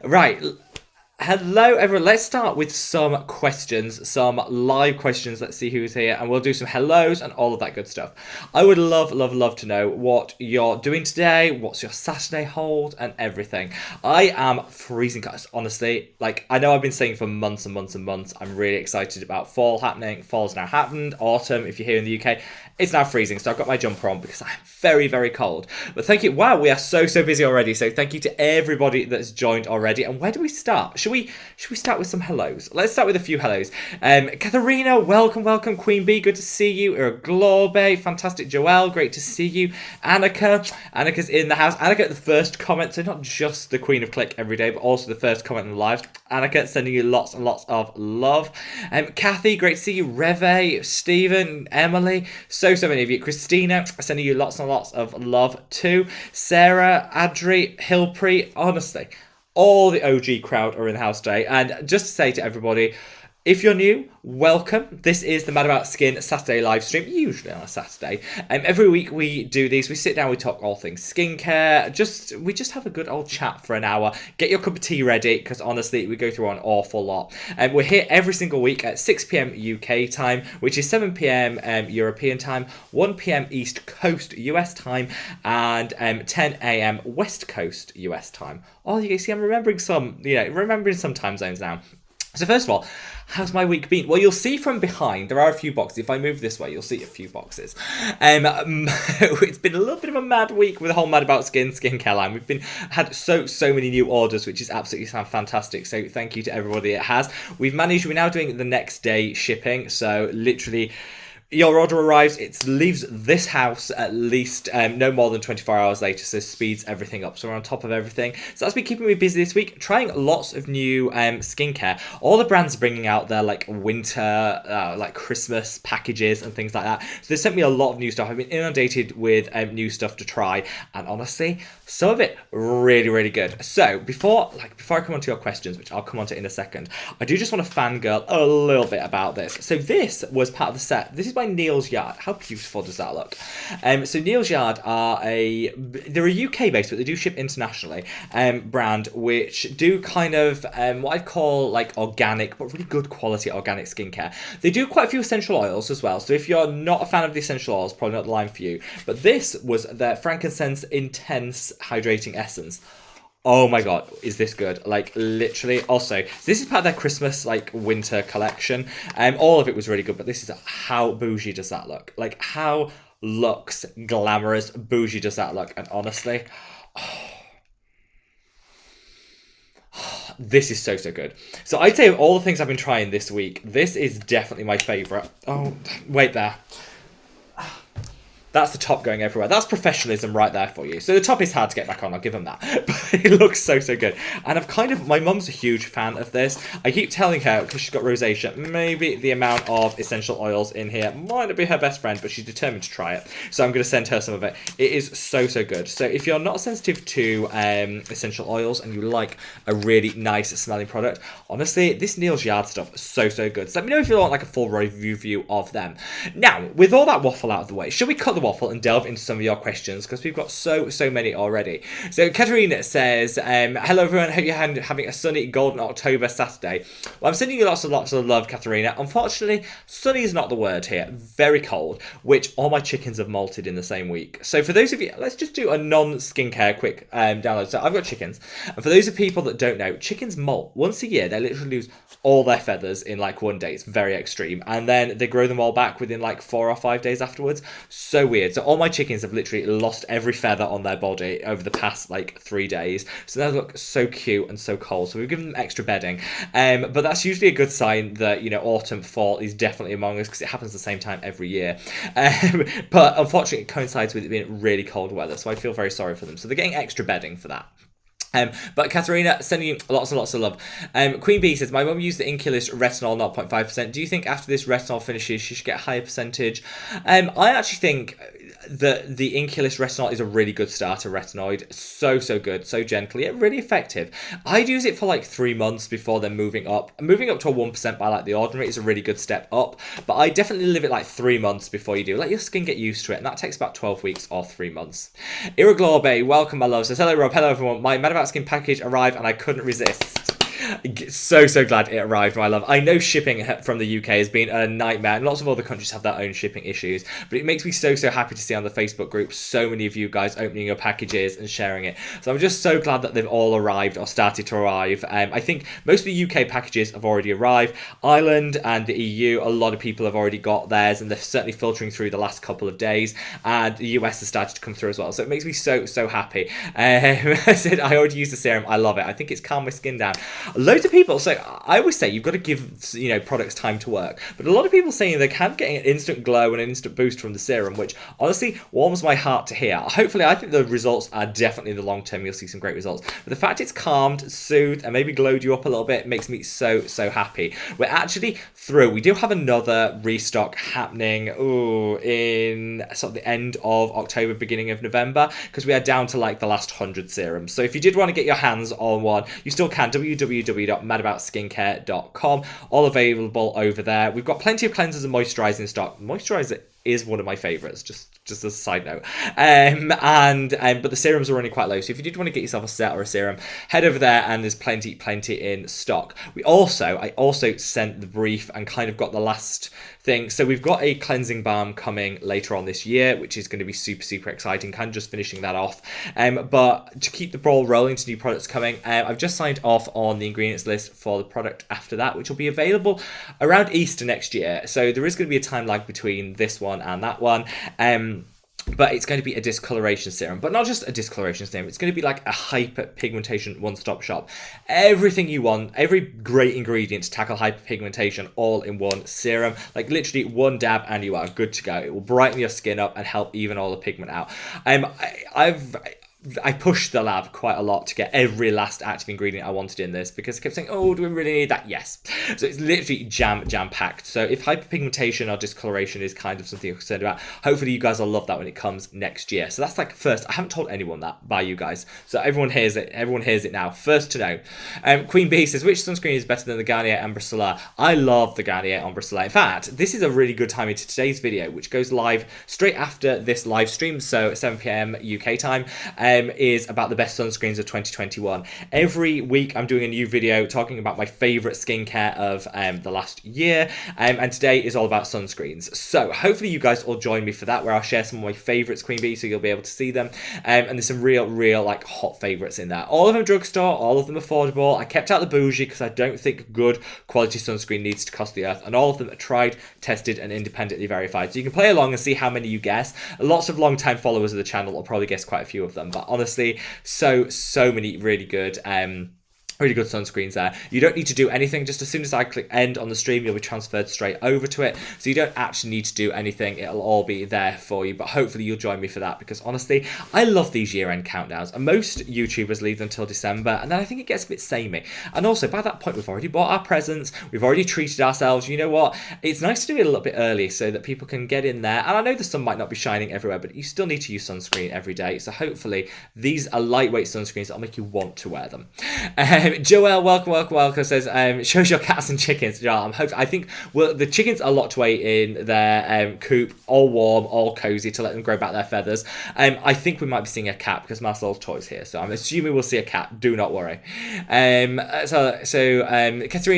Right. Hello, everyone. Let's start with some questions, some live questions. Let's see who's here, and we'll do some hellos and all of that good stuff. I would love, love, love to know what you're doing today, what's your Saturday hold, and everything. I am freezing, guys, honestly. Like, I know I've been saying for months and months and months, I'm really excited about fall happening. Fall's now happened. Autumn, if you're here in the UK, it's now freezing, so I've got my jumper on because I'm very, very cold. But thank you. Wow, we are so, so busy already. So thank you to everybody that's joined already. And where do we start? Should we start with some hellos? Let's start with a few hellos. Katharina, welcome. Queen Bee, good to see you. Glorbe, fantastic. Joelle, great to see you. Annika's in the house. Annika, the first comment, so not just the Queen of Click every day, but also the first comment in the lives. Annika, sending you lots and lots of love. Kathy, great to see you. Reve, Stephen, Emily, so many of you. Christina, sending you lots and lots of love too. Sarah, Adri, Hilpree, honestly, all the OG crowd are in the house today. And just to say to everybody, if you're new, welcome. This is the Mad About Skin Saturday live stream, usually on a Saturday. Every week we do these. We sit down, we talk all things skincare. We just have a good old chat for an hour. Get your cup of tea ready, because honestly, we go through an awful lot. We're here every single week at 6 p.m. UK time, which is 7 p.m. European time, 1 p.m. East Coast US time, and 10 a.m. West Coast US time. Oh, you can see I'm remembering some time zones now. So first of all, how's my week been? Well, you'll see from behind, there are a few boxes. If I move this way, you'll see a few boxes. It's been a little bit of a mad week with the whole Mad About skincare line. We've had so many new orders, which is absolutely fantastic. So thank you to everybody it has. We're now doing the next day shipping. So literally, your order arrives, it leaves this house at least no more than 24 hours later, so speeds everything up. So we're on top of everything. So that's been keeping me busy this week, trying lots of new skincare. All the brands are bringing out their winter, Christmas packages and things like that. So they sent me a lot of new stuff. I've been inundated with new stuff to try, and honestly, some of it really, really good. So before I come on to your questions, which I'll come on to in a second, I do just want to fangirl a little bit about this. So this was part of the set. This is by Neil's Yard. How beautiful does that look? So Neil's Yard they're a UK based, but they do ship internationally, brand which do kind of what I'd call organic, but really good quality organic skincare. They do quite a few essential oils as well. So if you're not a fan of the essential oils, probably not the line for you. But this was their Frankincense Intense Hydrating Essence. Oh my god, is this good? Literally. Also, this is part of their Christmas, winter collection. All of it was really good, but this is how bougie does that look? How luxe, glamorous, bougie does that look? And honestly, this is so good. So I'd say of all the things I've been trying this week, this is definitely my favourite. Oh, wait there. That's the top going everywhere. That's professionalism right there for you. So the top is hard to get back on, I'll give them that. But it looks so good. And my mum's a huge fan of this. I keep telling her, because she's got rosacea, maybe the amount of essential oils in here might not be her best friend, but she's determined to try it. So I'm going to send her some of it. It is so good. So if you're not sensitive to essential oils and you like a really nice smelling product, honestly, this Neil's Yard stuff is so good. So let me know if you want a full review of them. Now, with all that waffle out of the way, should we cut the waffle and delve into some of your questions, because we've got so many already. So Katerina says, hello everyone, hope you're having a sunny golden October Saturday. Well, I'm sending you lots of love, Katerina. Unfortunately, sunny is not the word here. Very cold, which all my chickens have molted in the same week. So for those of you, let's just do a non-skincare quick download. So I've got chickens, and for those of people that don't know, chickens molt once a year. They literally lose all their feathers in 1 day. It's very extreme, and then they grow them all back within 4 or 5 days afterwards. So weird. So all my chickens have literally lost every feather on their body over the past 3 days. So they look so cute and so cold. So we've given them extra bedding. But that's usually a good sign that, autumn, fall is definitely among us, because it happens the same time every year. But unfortunately, it coincides with it being really cold weather. So I feel very sorry for them. So they're getting extra bedding for that. But Katharina, sending you lots and lots of love. Queen Bee says, my mum used the Inculus retinol 0.5%. Do you think after this retinol finishes, she should get a higher percentage? I actually think the Inculus Retinol is a really good starter retinoid. So good, so gentle, yet really effective. I'd use it for like 3 months before then moving up. Moving up to a 1% by like the ordinary is a really good step up, but I definitely leave it like 3 months before you do. Let your skin get used to it, and that takes about 12 weeks or 3 months. Iraglobe, welcome my love. Says, hello Rob, hello everyone. My Mad About Skin package arrived and I couldn't resist. So glad it arrived, my love. I know shipping from the UK has been a nightmare, and lots of other countries have their own shipping issues, but it makes me so happy to see on the Facebook group so many of you guys opening your packages and sharing it. So I'm just so glad that they've all arrived or started to arrive. I think most of the UK packages have already arrived. Ireland and the EU, a lot of people have already got theirs, and they're certainly filtering through the last couple of days, and the US has started to come through as well. So it makes me so happy. I said I already use the serum. I love it. I think it's calmed my skin down. Loads of people, so I always say you've got to give, you know, products time to work, but a lot of people saying they're kind of getting an instant glow and an instant boost from the serum, which honestly warms my heart to hear. Hopefully, I think the results are definitely in the long term, you'll see some great results, but the fact it's calmed, soothed, and maybe glowed you up a little bit makes me so happy. We're actually through. We do have another restock happening in sort of the end of October, beginning of November, because we are down to like the last 100 serums. So if you did want to get your hands on one, you still can. www.madaboutsincare.com, all available over there. We've got plenty of cleansers and moisturizers in stock. Moisturizer is one of my favorites, just as a side note. But the serums are running quite low, so if you did want to get yourself a set or a serum, head over there and there's plenty in stock. I also sent the brief and kind of got the last thing. So we've got a cleansing balm coming later on this year, which is going to be super exciting, kind of just finishing that off. But to keep the ball rolling to new products coming, I've just signed off on the ingredients list for the product after that, which will be available around Easter next year. So there is going to be a time lag between this one and that one. But it's going to be a discoloration serum, but not just a discoloration serum. It's going to be like a hyperpigmentation one-stop shop. Everything you want, every great ingredient to tackle hyperpigmentation, all in one serum. Like literally one dab and you are good to go. It will brighten your skin up and help even all the pigment out. I pushed the lab quite a lot to get every last active ingredient I wanted in this, because I kept saying, oh, do we really need that? Yes. So it's literally jam-packed. So if hyperpigmentation or discoloration is kind of something you're concerned about, hopefully you guys will love that when it comes next year. So that's like first. I haven't told anyone that by you guys. So everyone hears it. Everyone hears it now. First to know. Queen Bee says, which sunscreen is better than the Garnier Ambre Solar? I love the Garnier Ambre Solar. In fact, this is a really good time into today's video, which goes live straight after this live stream. So at 7 p.m. UK time. Is about the best sunscreens of 2021. Every week I'm doing a new video talking about my favourite skincare of the last year, and today is all about sunscreens. So hopefully you guys all join me for that, where I'll share some of my favourites, Queen Bee, so you'll be able to see them. And there's some real like hot favourites in there. All of them drugstore, all of them affordable. I kept out the bougie because I don't think good quality sunscreen needs to cost the earth, and all of them are tried, tested, and independently verified. So you can play along and see how many you guess. Lots of long-time followers of the channel will probably guess quite a few of them, but honestly, so many really good sunscreens there. You don't need to do anything. Just as soon as I click end on the stream, you'll be transferred straight over to it. So you don't actually need to do anything. It'll all be there for you. But hopefully you'll join me for that, because honestly, I love these year-end countdowns. And most YouTubers leave them until December, and then I think it gets a bit samey. And also, by that point, we've already bought our presents. We've already treated ourselves. You know what? It's nice to do it a little bit early so that people can get in there. And I know the sun might not be shining everywhere, but you still need to use sunscreen every day. So hopefully these are lightweight sunscreens that'll make you want to wear them. Joelle, welcome, says, shows your cats and chickens. Yeah, I think the chickens are locked away in their coop, all warm, all cozy, to let them grow back their feathers. I think we might be seeing a cat, because Marcel's toy's here, so I'm assuming we'll see a cat. Do not worry. Katharina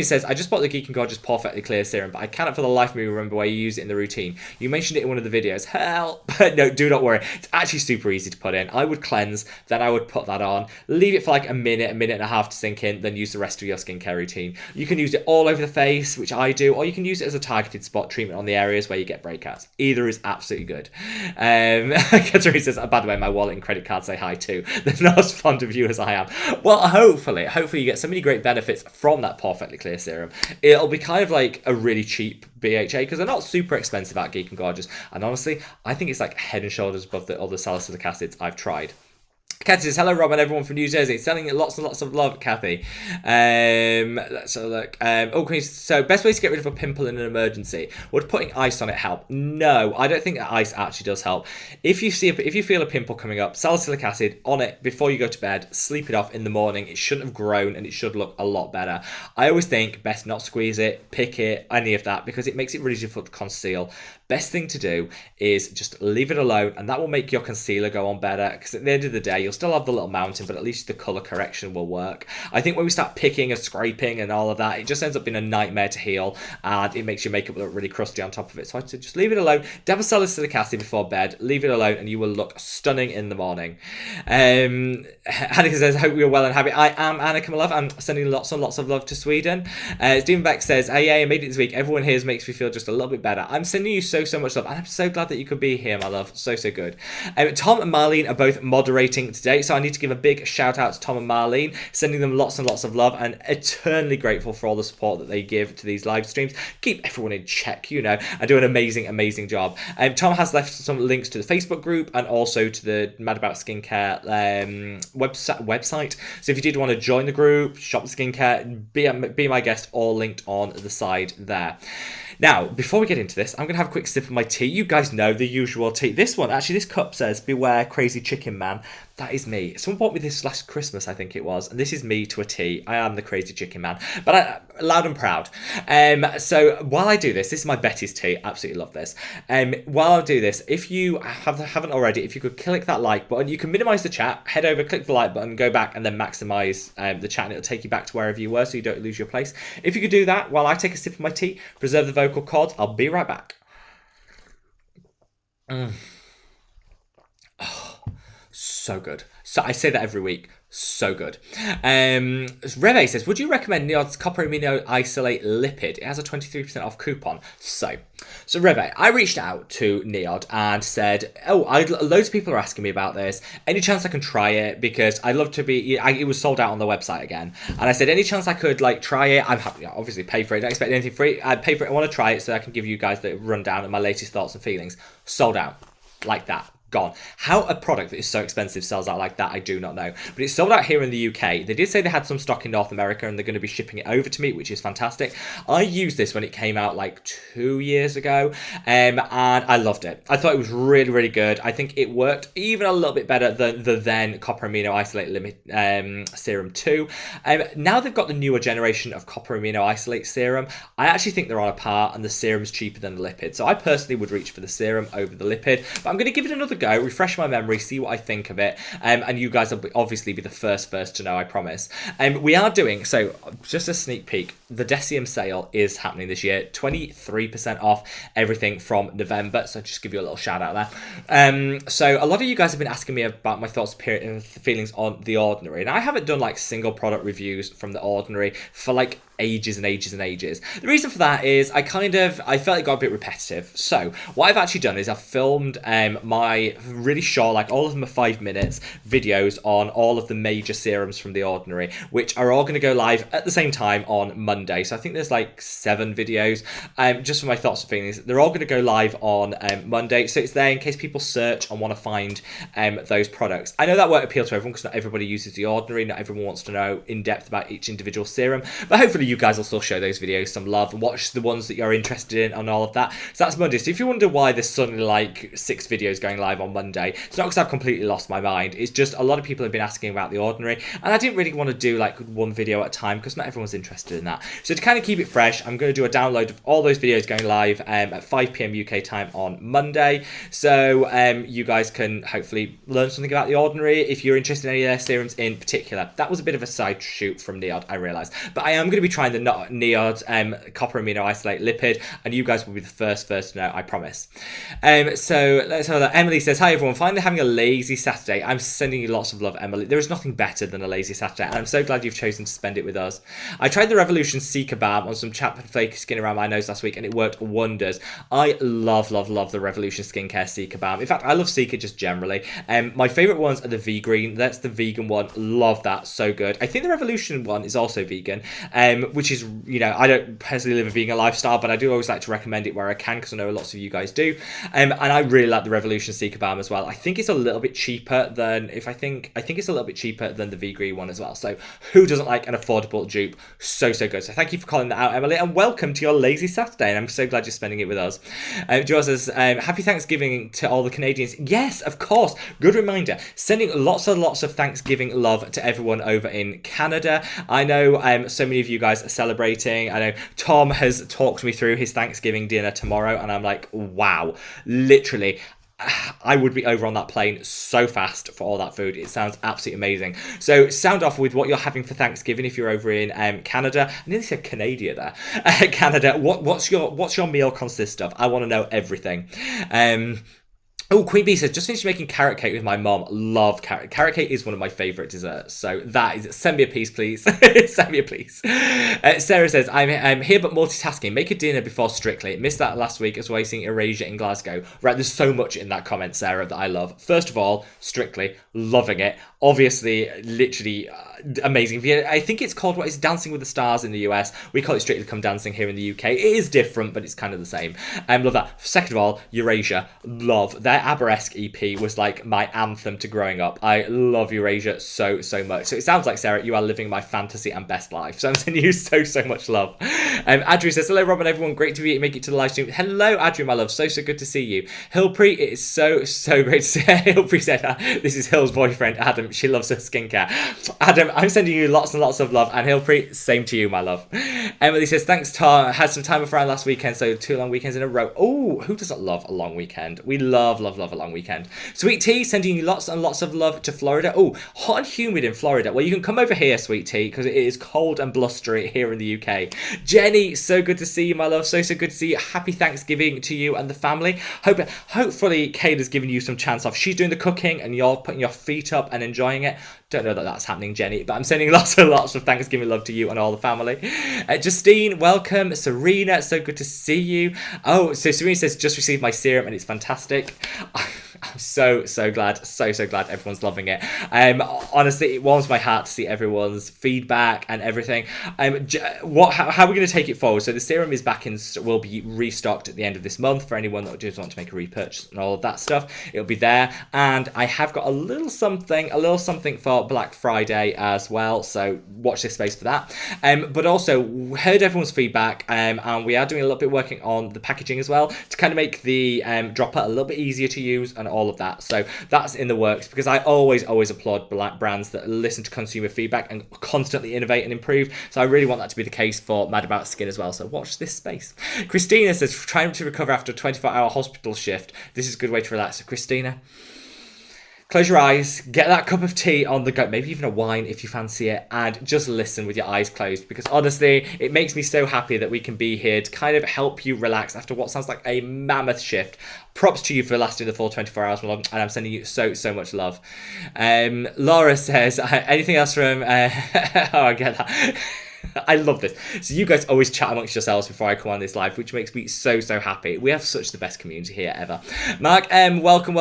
says, I just bought the Geek and Gorgeous Perfectly Clear Serum, but I cannot for the life of me remember where you use it in the routine. You mentioned it in one of the videos. Help! No, do not worry. It's actually super easy to put in. I would cleanse, then I would put that on, leave it for like a minute and a half to sink in, then use the rest of your skincare routine. You can use it all over the face, which I do, or you can use it as a targeted spot treatment on the areas where you get breakouts. Either is absolutely good. Katerina says, by the way, my wallet and credit card say hi too. They're not as fond of you as I am. Well, hopefully you get so many great benefits from that Perfectly Clear Serum. It'll be kind of like a really cheap BHA, because they're not super expensive at Geek and Gorgeous. And honestly, I think it's like head and shoulders above the other salicylic acids I've tried. Kathy says, hello, Rob, and everyone from New Jersey. Sending lots and lots of love, Kathy. Let's have a look. So, best way to get rid of a pimple in an emergency. Would putting ice on it help? No, I don't think that ice actually does help. If you feel a pimple coming up, salicylic acid on it before you go to bed, sleep it off in the morning. It shouldn't have grown and it should look a lot better. I always think best not squeeze it, pick it, any of that, because it makes it really difficult to conceal. Best thing to do is just leave it alone, and that will make your concealer go on better, because at the end of the day, you'll still have the little mountain, but at least the colour correction will work. I think when we start picking and scraping and all of that, it just ends up being a nightmare to heal, and it makes your makeup look really crusty on top of it. So I'd say just leave it alone, dab salicylic acid before bed, leave it alone, and you will look stunning in the morning. Annika says, hope you're well and happy. I am Annika, my love. I'm sending lots and lots of love to Sweden. Stephen Beck says, hey, I made it this week. Everyone here makes me feel just a little bit better. I'm sending you so much love, and I'm so glad that you could be here, my love. So good. Tom and Marlene are both moderating today, so I need to give a big shout out to Tom and Marlene, sending them lots and lots of love, and eternally grateful for all the support that they give to these live streams. Keep everyone in check, you know, and do an amazing job. Tom has left some links to the Facebook group and also to the Mad About Skincare website. So if you did want to join the group, shop the skincare, be my guest, all linked on the side there. Now, before we get into this, I'm going to have a quick sip of my tea. You guys know the usual tea. This cup says, beware crazy chicken man. That is me. Someone bought me this last Christmas, I think it was, and this is me to a T. I am the crazy chicken man, but loud and proud. So while I do this is my Betty's tea. Absolutely love this. While I do this, if you haven't already, if you could click that like button, you can minimize the chat, head over, click the like button, go back, and then maximize the chat, and it'll take you back to wherever you were, so you don't lose your place. If you could do that while I take a sip of my tea, preserve the vocal cords, I'll be right back. So good. So I say that every week. So good. Reve says, would you recommend Neod's Copper Amino Isolate Lipid? It has a 23% off coupon. So Reve, I reached out to Neod and said, loads of people are asking me about this. Any chance I can try it? Because I'd love to be, it was sold out on the website again. And I said, any chance I could try it? I'm happy, obviously pay for it. Don't expect anything free. I'd pay for it. I want to try it so I can give you guys the rundown of my latest thoughts and feelings. Sold out. Like that. Gone. How a product that is so expensive sells out like that, I do not know. But it's sold out here in the UK. They did say they had some stock in North America and they're going to be shipping it over to me, which is fantastic. I used this when it came out 2 years ago, and I loved it. I thought it was really good. I think it worked even a little bit better than the then Copper Amino Isolate Limit Serum 2. Now they've got the newer generation of Copper Amino Isolate Serum. I actually think they're on a par, and the serum's cheaper than the lipid. So I personally would reach for the serum over the lipid, but I'm going to give it another go, refresh my memory, see what I think of it, and you guys will obviously be the first to know, I promise. We are doing, so just a sneak peek, the Decium sale is happening this year, 23% off everything from November, so just give you a little shout out there. So a lot of you guys have been asking me about my thoughts and feelings on The Ordinary, and I haven't done single product reviews from The Ordinary for ages and ages. The reason for that is I felt it got a bit repetitive. So what I've actually done is I've filmed my really short, all of them are 5 minutes, videos on all of the major serums from The Ordinary, which are all going to go live at the same time on Monday. So I think there's 7 videos just for my thoughts and feelings. They're all going to go live on Monday, so it's there in case people search and want to find those products. I know that won't appeal to everyone because not everybody uses The Ordinary, not everyone wants to know in depth about each individual serum, but hopefully you guys will still show those videos some love and watch the ones that you're interested in and all of that. So that's Monday. So if you wonder why there's suddenly 6 videos going live on Monday, it's not because I've completely lost my mind. It's just a lot of people have been asking about The Ordinary, and I didn't really want to do one video at a time because not everyone's interested in that. So to kind of keep it fresh, I'm going to do a download of all those videos going live at 5 p.m. UK time on Monday. So you guys can hopefully learn something about The Ordinary if you're interested in any of their serums in particular. That was a bit of a side shoot from Neod, I realised, but I am going to be trying the Neod Copper Amino Isolate Lipid, and you guys will be the first to know, I promise. So let's have that. Emily says, hi everyone, finally having a lazy Saturday. I'm sending you lots of love, Emily. There is nothing better than a lazy Saturday, and I'm so glad you've chosen to spend it with us. I tried the Revolution Seeker Balm on some chapped and flaky skin around my nose last week, and it worked wonders. I love the Revolution Skincare Seeker Balm. In fact, I love Seeker just generally. My favourite ones are the V-Green. That's the vegan one. Love that. So good. I think the Revolution one is also vegan, which is, I don't personally live a vegan lifestyle, but I do always like to recommend it where I can because I know lots of you guys do. And I really like the Revolution Seeker Balm as well. I think it's a little bit cheaper than I think it's a little bit cheaper than the V-Green one as well. So who doesn't like an affordable dupe? So good. So thank you for calling that out, Emily, and welcome to your lazy Saturday. And I'm so glad you're spending it with us. Joel says, happy Thanksgiving to all the Canadians. Yes, of course. Good reminder. Sending lots and lots of Thanksgiving love to everyone over in Canada. I know so many of you guys are celebrating. I know Tom has talked me through his Thanksgiving dinner tomorrow, and I'm like, wow, literally. I would be over on that plane so fast for all that food. It sounds absolutely amazing. So sound off with what you're having for Thanksgiving if you're over in Canada. I nearly said Canada there. Canada. What's your meal consist of? I want to know everything. Oh, Queen Bee says, just finished making carrot cake with my mom. Love carrot. Carrot cake is one of my favourite desserts. So that is, send me a piece, please. Send me a piece. Sarah says, I'm here but multitasking. Make a dinner before Strictly. Missed that last week as wasting Erasure in Glasgow. Right, there's so much in that comment, Sarah, that I love. First of all, Strictly. Loving it. Obviously, literally amazing. I think it's called, what is Dancing with the Stars in the US. We call it Strictly Come Dancing here in the UK. It is different, but it's kind of the same. Love that. Second of all, Eurasia. Love. Their Aberesque EP was like my anthem to growing up. I love Eurasia so much. So it sounds like, Sarah, you are living my fantasy and best life. So I'm sending you so much love. Adri says, hello, Robin, everyone. Great to make it to the live stream. Hello, Adri, my love. So good to see you. Hillpree, it is so great to see you. Hillpree said, this is Hill's boyfriend, Adam. She loves her skincare. Adam, I'm sending you lots and lots of love. And Hillpree, same to you, my love. Emily says, thanks, Tom. Had some time off around last weekend, so 2 long weekends in a row. Oh, who doesn't love a long weekend? We love a long weekend. Sweet Tea, sending you lots and lots of love to Florida. Oh, hot and humid in Florida. Well, you can come over here, Sweet Tea, because it is cold and blustery here in the UK. Jenny, so good to see you, my love. So good to see you. Happy Thanksgiving to you and the family. Hopefully Kate has given you some chance off. She's doing the cooking and you're putting your feet up and enjoying it. Don't know that that's happening, Jenny, but I'm sending lots and lots of Thanksgiving love to you and all the family. Justine, welcome. Serena, so good to see you. Oh, so Serena says, just received my serum and it's fantastic. I'm so glad, so glad everyone's loving it. Honestly, it warms my heart to see everyone's feedback and everything. How are we going to take it forward? So the serum is back will be restocked at the end of this month for anyone that just wants to make a repurchase and all of that stuff. It'll be there, and I have got a little something for Black Friday as well. So watch this space for that. But also heard everyone's feedback, and we are doing a little bit working on the packaging as well to kind of make the dropper a little bit easier to use and all of that. So that's in the works, because I always applaud brands that listen to consumer feedback and constantly innovate and improve. So I really want that to be the case for Mad About Skin as well. So watch this space. Christina says, trying to recover after a 24-hour hospital shift. This is a good way to relax. So Christina, close your eyes, get that cup of tea on the go, maybe even a wine if you fancy it, and just listen with your eyes closed, because honestly, it makes me so happy that we can be here to kind of help you relax after what sounds like a mammoth shift. Props to you for lasting the full 24 hours, and I'm sending you so much love. Laura says, anything else from... oh, I get that. I love this. So you guys always chat amongst yourselves before I come on this live, which makes me so happy. We have such the best community here ever. Mark M, welcome.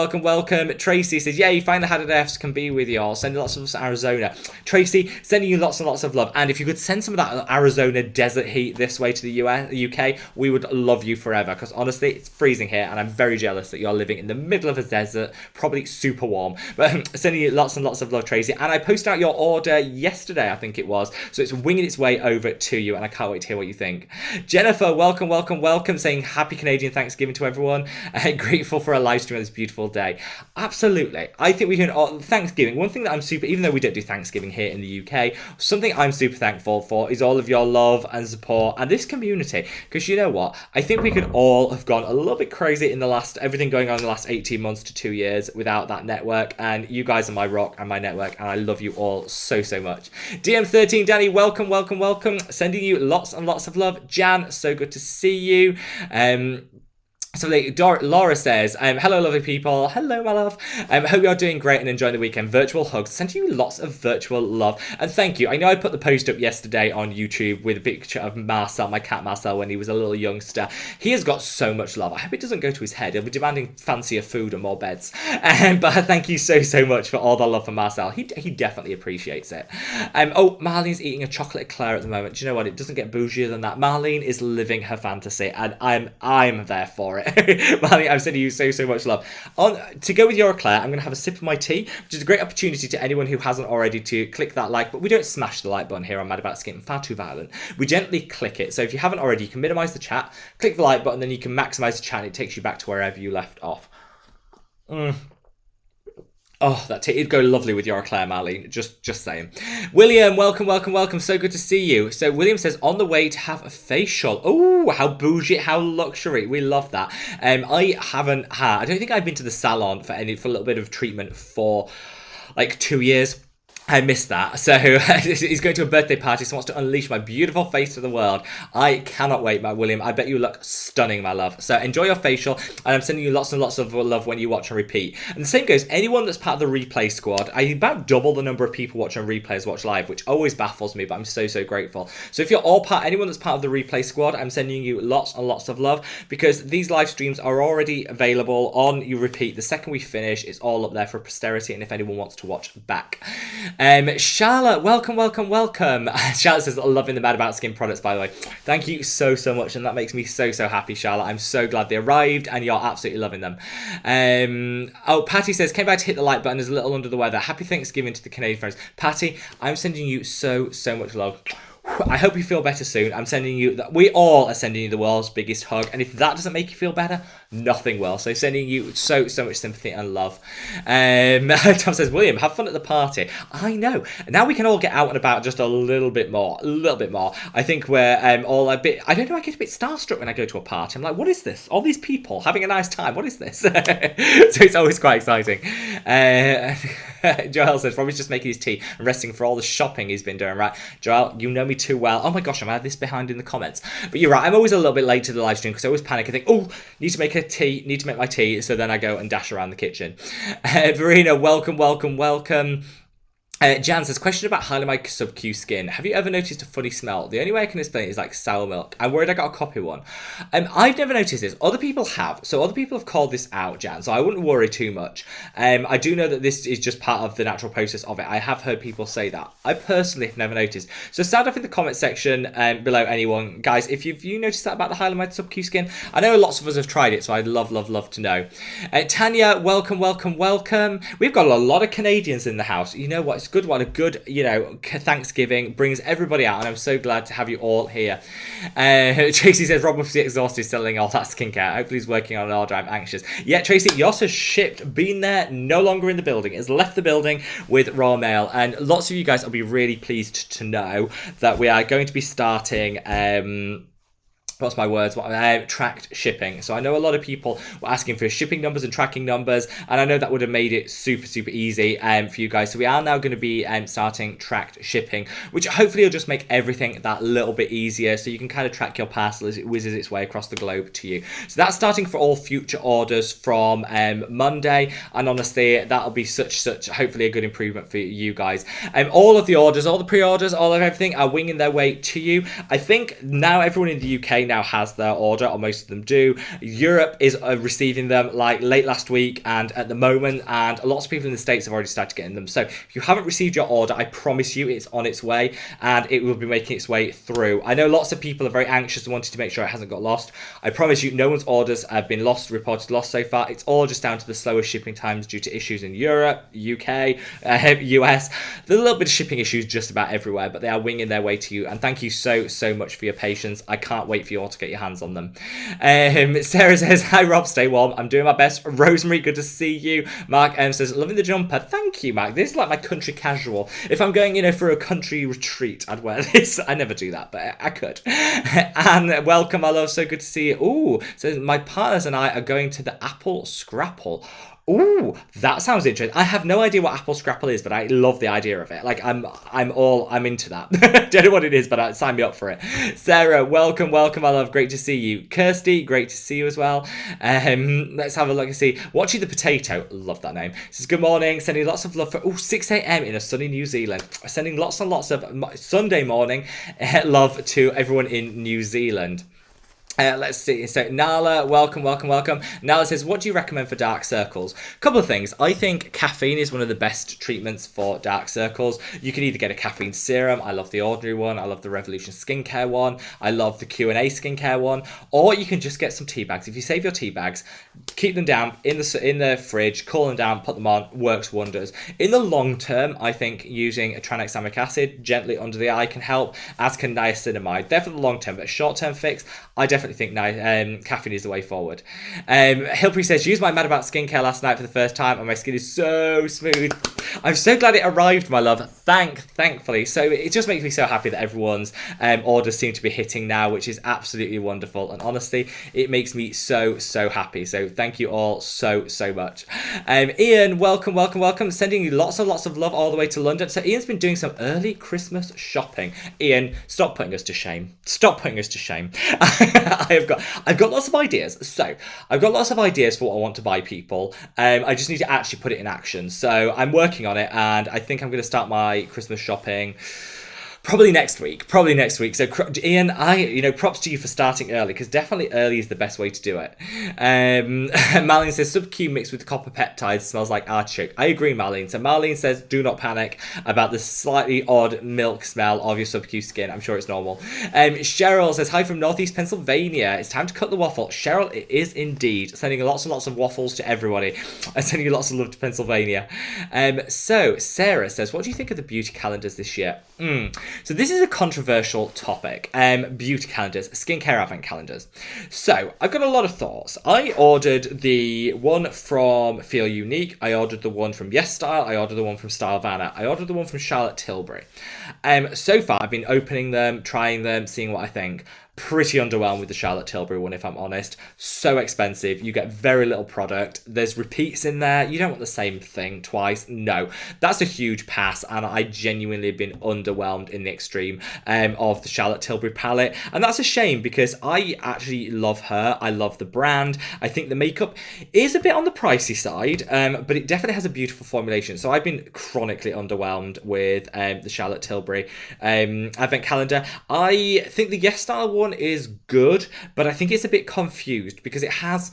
Tracy says, yeah, you find the Haddad Fs can be with you all. Sending lots of us to Arizona. Tracy, sending you lots and lots of love. And if you could send some of that Arizona desert heat this way to the UK, we would love you forever. Because honestly, it's freezing here, and I'm very jealous that you're living in the middle of a desert, probably super warm. But sending you lots and lots of love, Tracy. And I posted out your order yesterday, I think it was. So it's winging its way over to you, and I can't wait to hear what you think. Jennifer, welcome, saying happy Canadian Thanksgiving to everyone. Grateful for a live stream on this beautiful day. Absolutely. I think we can, Thanksgiving, one thing that I'm even though we don't do Thanksgiving here in the UK, something I'm super thankful for is all of your love and support and this community, because you know what, I think we could all have gone a little bit crazy in everything going on in the last 18 months to 2 years without that network, and you guys are my rock and my network, and I love you all so much. DM13 Danny, welcome, sending you lots and lots of love. Jan, so good to see you. So Laura says, hello lovely people, hello my love, hope you're doing great and enjoying the weekend. Virtual hugs, sending you lots of virtual love, and thank you. I know I put the post up yesterday on YouTube with a picture of Marcel, my cat Marcel, when he was a little youngster. He has got so much love. I hope it doesn't go to his head. He'll be demanding fancier food and more beds. But thank you so much for all the love for Marcel. He definitely appreciates it. Marlene's eating a chocolate eclair at the moment. Do you know what? It doesn't get bougier than that. Marlene is living her fantasy, and I'm there for it. Marley, I'm sending you so much love. To go with your Eclair, I'm going to have a sip of my tea, which is a great opportunity to anyone who hasn't already to click that like, but we don't smash the like button here on Mad About Skin, far too violent. We gently click it. So if you haven't already, you can minimize the chat, click the like button, then you can maximize the chat, and it takes you back to wherever you left off. Oh, it'd go lovely with your Eclair, Marlene. Just saying. William, welcome. So good to see you. So William says, on the way to have a facial. Oh, how bougie, how luxury. We love that. I don't think I've been to the salon for a little bit of treatment for like 2 years. I missed that. So he's going to a birthday party, so wants to unleash my beautiful face to the world. I cannot wait, my William. I bet you look stunning, my love. So enjoy your facial, and I'm sending you lots and lots of love when you watch and repeat. And the same goes, anyone that's part of the replay squad, I about double the number of people watching replays watch live, which always baffles me, but I'm so grateful. So if you're anyone that's part of the replay squad, I'm sending you lots and lots of love, because these live streams are already available on you repeat. The second we finish, it's all up there for posterity, and if anyone wants to watch back. Charlotte, welcome. Charlotte says, loving the Mad About Skin products, by the way. Thank you so much, and that makes me so happy, Charlotte. I'm so glad they arrived, and you're absolutely loving them. Patty says, came back to hit the like button, is a little under the weather. Happy Thanksgiving to the Canadian friends. Patty, I'm sending you so much love. I hope you feel better soon. We all are sending you the world's biggest hug, and if that doesn't make you feel better, nothing will. So sending you so much sympathy and love. Tom says, William, have fun at the party. I know. Now we can all get out and about just a little bit more. I think we're all a bit, I don't know, I get a bit starstruck when I go to a party. I'm like, what is this? All these people having a nice time. What is this? So it's always quite exciting. Joel says, Robbie's just making his tea and resting for all the shopping he's been doing, right? Joel, you know me too well. Oh my gosh, I'm out of this behind in the comments. But you're right, I'm always a little bit late to the live stream because I always panic. I think, oh, need to make my tea. So then I go and dash around the kitchen. Verena, welcome. Jan says, question about Hyaluronic Sub-Q skin. Have you ever noticed a funny smell? The only way I can explain it is like sour milk. I'm worried I got a copy one. I've never noticed this. Other people have. So other people have called this out, Jan. So I wouldn't worry too much. I do know that this is just part of the natural process of it. I have heard people say that. I personally have never noticed. So sound off in the comment section below, anyone. Guys, if you noticed that about the Hyaluronic Sub-Q skin, I know lots of us have tried it, so I'd love to know. Tanya, welcome. We've got a lot of Canadians in the house. You know what? It's good. What a good, Thanksgiving brings everybody out, and I'm so glad to have you all here. Tracy says, Rob must be exhausted selling all that skincare. Hopefully he's working on an order. I'm anxious. Yeah, Tracy, yours has shipped, been there, no longer in the building. It's left the building with raw mail, and lots of you guys will be really pleased to know that we are going to be starting tracked shipping. So I know a lot of people were asking for shipping numbers and tracking numbers, and I know that would have made it super easy for you guys. So we are now going to be starting tracked shipping, which hopefully will just make everything that little bit easier, so you can kind of track your parcel as it whizzes its way across the globe to you. So that's starting for all future orders from Monday, and honestly that'll be such hopefully a good improvement for you guys. All of the orders, all the pre-orders, all of everything are winging their way to you. I think now everyone in the UK now has their order, or most of them do. Europe is receiving them like late last week and at the moment, and lots of people in the States have already started getting them. So if you haven't received your order, I promise you it's on its way, and it will be making its way through. I know lots of people are very anxious and wanting to make sure it hasn't got lost. I promise you no one's orders have been reported lost so far. It's all just down to the slower shipping times due to issues in Europe, UK, US. There's a little bit of shipping issues just about everywhere, but they are winging their way to you, and thank you so much for your patience. I can't wait for you all to get your hands on them. Sarah says, hi Rob, stay warm. I'm doing my best. Rosemary, good to see you. Mark says, loving the jumper. Thank you, Mark. This is like my country casual. If I'm going, for a country retreat, I'd wear this. I never do that, but I could. And welcome, my love. So good to see you. Ooh, so my partners and I are going to the Apple Scrapple. Ooh, that sounds interesting. I have no idea what Apple Scrapple is, but I love the idea of it. Like I'm into that. Don't know what it is, but sign me up for it. Sarah, welcome, my love. Great to see you. Kirsty, great to see you as well. Let's have a look and see. Watching the Potato, love that name. Says good morning. Sending lots of love for 6 a.m. in a sunny New Zealand. Sending lots and lots of Sunday morning love to everyone in New Zealand. Let's see. So Nala, welcome, welcome, welcome. Nala says, what do you recommend for dark circles? Couple of things. I think caffeine is one of the best treatments for dark circles. You can either get a caffeine serum. I love the Ordinary one. I love the Revolution Skincare one. I love the Q&A Skincare one. Or you can just get some tea bags. If you save your tea bags, keep them down in the fridge, cool them down, put them on, works wonders. In the long term, I think using a tranexamic acid gently under the eye can help, as can niacinamide. They're for the long term, but a short term fix, I definitely think caffeine is the way forward. Hilprey says, used my Mad About skincare last night for the first time and my skin is so smooth. I'm so glad it arrived, my love. Thankfully. So it just makes me so happy that everyone's orders seem to be hitting now, which is absolutely wonderful. And honestly, it makes me so happy. So thank you all so much. Ian, welcome. Sending you lots of love all the way to London. So Ian's been doing some early Christmas shopping. Ian, stop putting us to shame. I've got lots of ideas. So I've got lots of ideas for what I want to buy people. I just need to actually put it in action. So I'm working on it, and I think I'm going to start my Christmas shopping probably next week. So Ian, props to you for starting early, because definitely early is the best way to do it. Marlene says sub-Q mixed with copper peptides smells like artichoke. I agree, Marlene. So Marlene says do not panic about the slightly odd milk smell of your sub-Q skin. I'm sure it's normal. Cheryl says hi from Northeast Pennsylvania. It's time to cut the waffle. Cheryl, it is indeed. Sending lots and lots of waffles to everybody. I'm sending you lots of love to Pennsylvania. So Sarah says, what do you think of the beauty calendars this year? So this is a controversial topic. Beauty calendars, skincare advent calendars. So I've got a lot of thoughts. I ordered the one from Feel Unique. I ordered the one from Yes Style. I ordered the one from Style Vanna. I ordered the one from Charlotte Tilbury. So far, I've been opening them, trying them, seeing what I think. Pretty underwhelmed with the Charlotte Tilbury one, if I'm honest. So expensive. You get very little product. There's repeats in there. You don't want the same thing twice. No, that's a huge pass, and I genuinely have been underwhelmed in the extreme of the Charlotte Tilbury palette, and that's a shame because I actually love her. I love the brand. I think the makeup is a bit on the pricey side, but it definitely has a beautiful formulation. So I've been chronically underwhelmed with the Charlotte Tilbury advent calendar. I think the Yes Style one is good, but I think it's a bit confused because it has